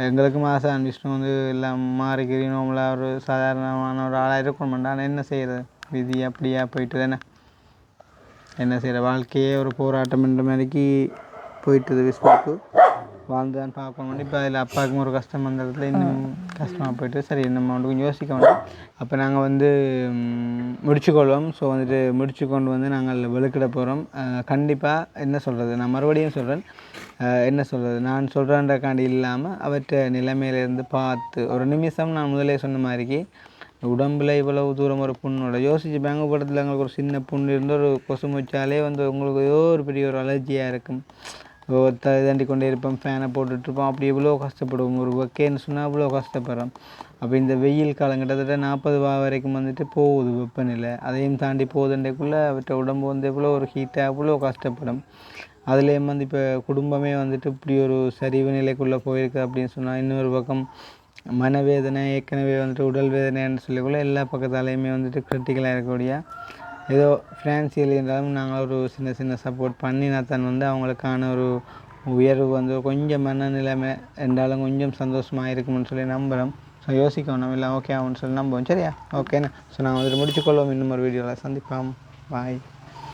எங்களுக்கும் ஆசான் விஷ்ணு வந்து எல்லாம் மாறிக்கிறீனோம்ல ஒரு சாதாரணமான ஒரு ஆளாக இருக்கணும்டா. ஆனால் என்ன செய்கிறது விதி அப்படியா போயிட்டு தானே. என்ன செய்கிற வாழ்க்கையே ஒரு போராட்டம் என்ற மாதிரிக்கு போயிட்டுது. விஷ்ணுக்கு வாழ்ந்து தான் பார்க்கணும். இப்போ அதில் அப்பாவுக்கும் ஒரு கஷ்டம் வந்த இடத்துல இன்னும் கஷ்டமாக போயிட்டு சரி நம்ம வந்து கொஞ்சம் யோசிக்க வேண்டாம். அப்போ நாங்கள் வந்து முடிச்சுக்கொள்வோம். ஸோ வந்துட்டு முடிச்சு கொண்டு வந்து நாங்கள் வெளுக்கிட போகிறோம். கண்டிப்பாக என்ன சொல்கிறது நான் மறுபடியும் சொல்கிறேன். என்ன சொல்கிறது நான் சொல்கிறேன்றக்காண்டி இல்லாமல் அவற்றை நிலைமையிலேருந்து பார்த்து ஒரு நிமிஷம் நான் முதலே சொன்ன மாதிரிக்கு உடம்புல இவ்வளவு தூரம் ஒரு புண்ணோட யோசிச்சு பேங்கு படத்தில் எங்களுக்கு ஒரு சின்ன புண்ணு இருந்து ஒரு கொசு முச்சாலே வந்து உங்களுக்கு ஏதோ ஒரு பெரிய ஒரு அலர்ஜியாக இருக்கும். இதாண்டி கொண்டே இருப்போம், ஃபேனை போட்டுட்ருப்போம். அப்படி இவ்வளோ கஷ்டப்படுவோம். ஒரு வெக்கைன்னு சொன்னால் இவ்வளோ கஷ்டப்படுறோம். அப்போ இந்த வெயில் காலம் கிட்டத்தட்ட 40 வரைக்கும் வந்துட்டு போகுது வெப்பநிலை. அதையும் தாண்டி போகுதுன்றக்குள்ளே அவற்றை உடம்பு வந்து எவ்வளோ ஒரு ஹீட்டாக எவ்வளோ கஷ்டப்படும். அதுலேயும் வந்து இப்போ குடும்பமே வந்துட்டு இப்படி ஒரு சரிவு நிலைக்குள்ளே போயிருக்கு அப்படின்னு சொன்னால் இன்னொரு பக்கம் மனவேதனை ஏற்கனவே வந்துட்டு உடல் வேதனைன்னு சொல்லிக்கூட எல்லா பக்கத்தாலேயுமே வந்துட்டு கிரிட்டிக்கலாக இருக்கக்கூடிய ஏதோ ஃபினான்சியல் இருந்தாலும் நாங்கள் ஒரு சின்ன சின்ன சப்போர்ட் பண்ணினா தான் வந்து அவங்களுக்கான ஒரு உயர்வு வந்து கொஞ்சம் மனநிலைமை என்றாலும் கொஞ்சம் சந்தோஷமாக இருக்கும்னு சொல்லி நம்புகிறோம். ஸோ யோசிக்கணும் இல்லை ஓகே ஆகும்னு சொல்லி நம்புவோம். சரியா? ஓகேண்ணா. ஸோ நாங்கள் வந்துட்டு முடிச்சுக்கொள்வோம். இன்னும் ஒரு வீடியோவில் சந்திப்போம். பாய்.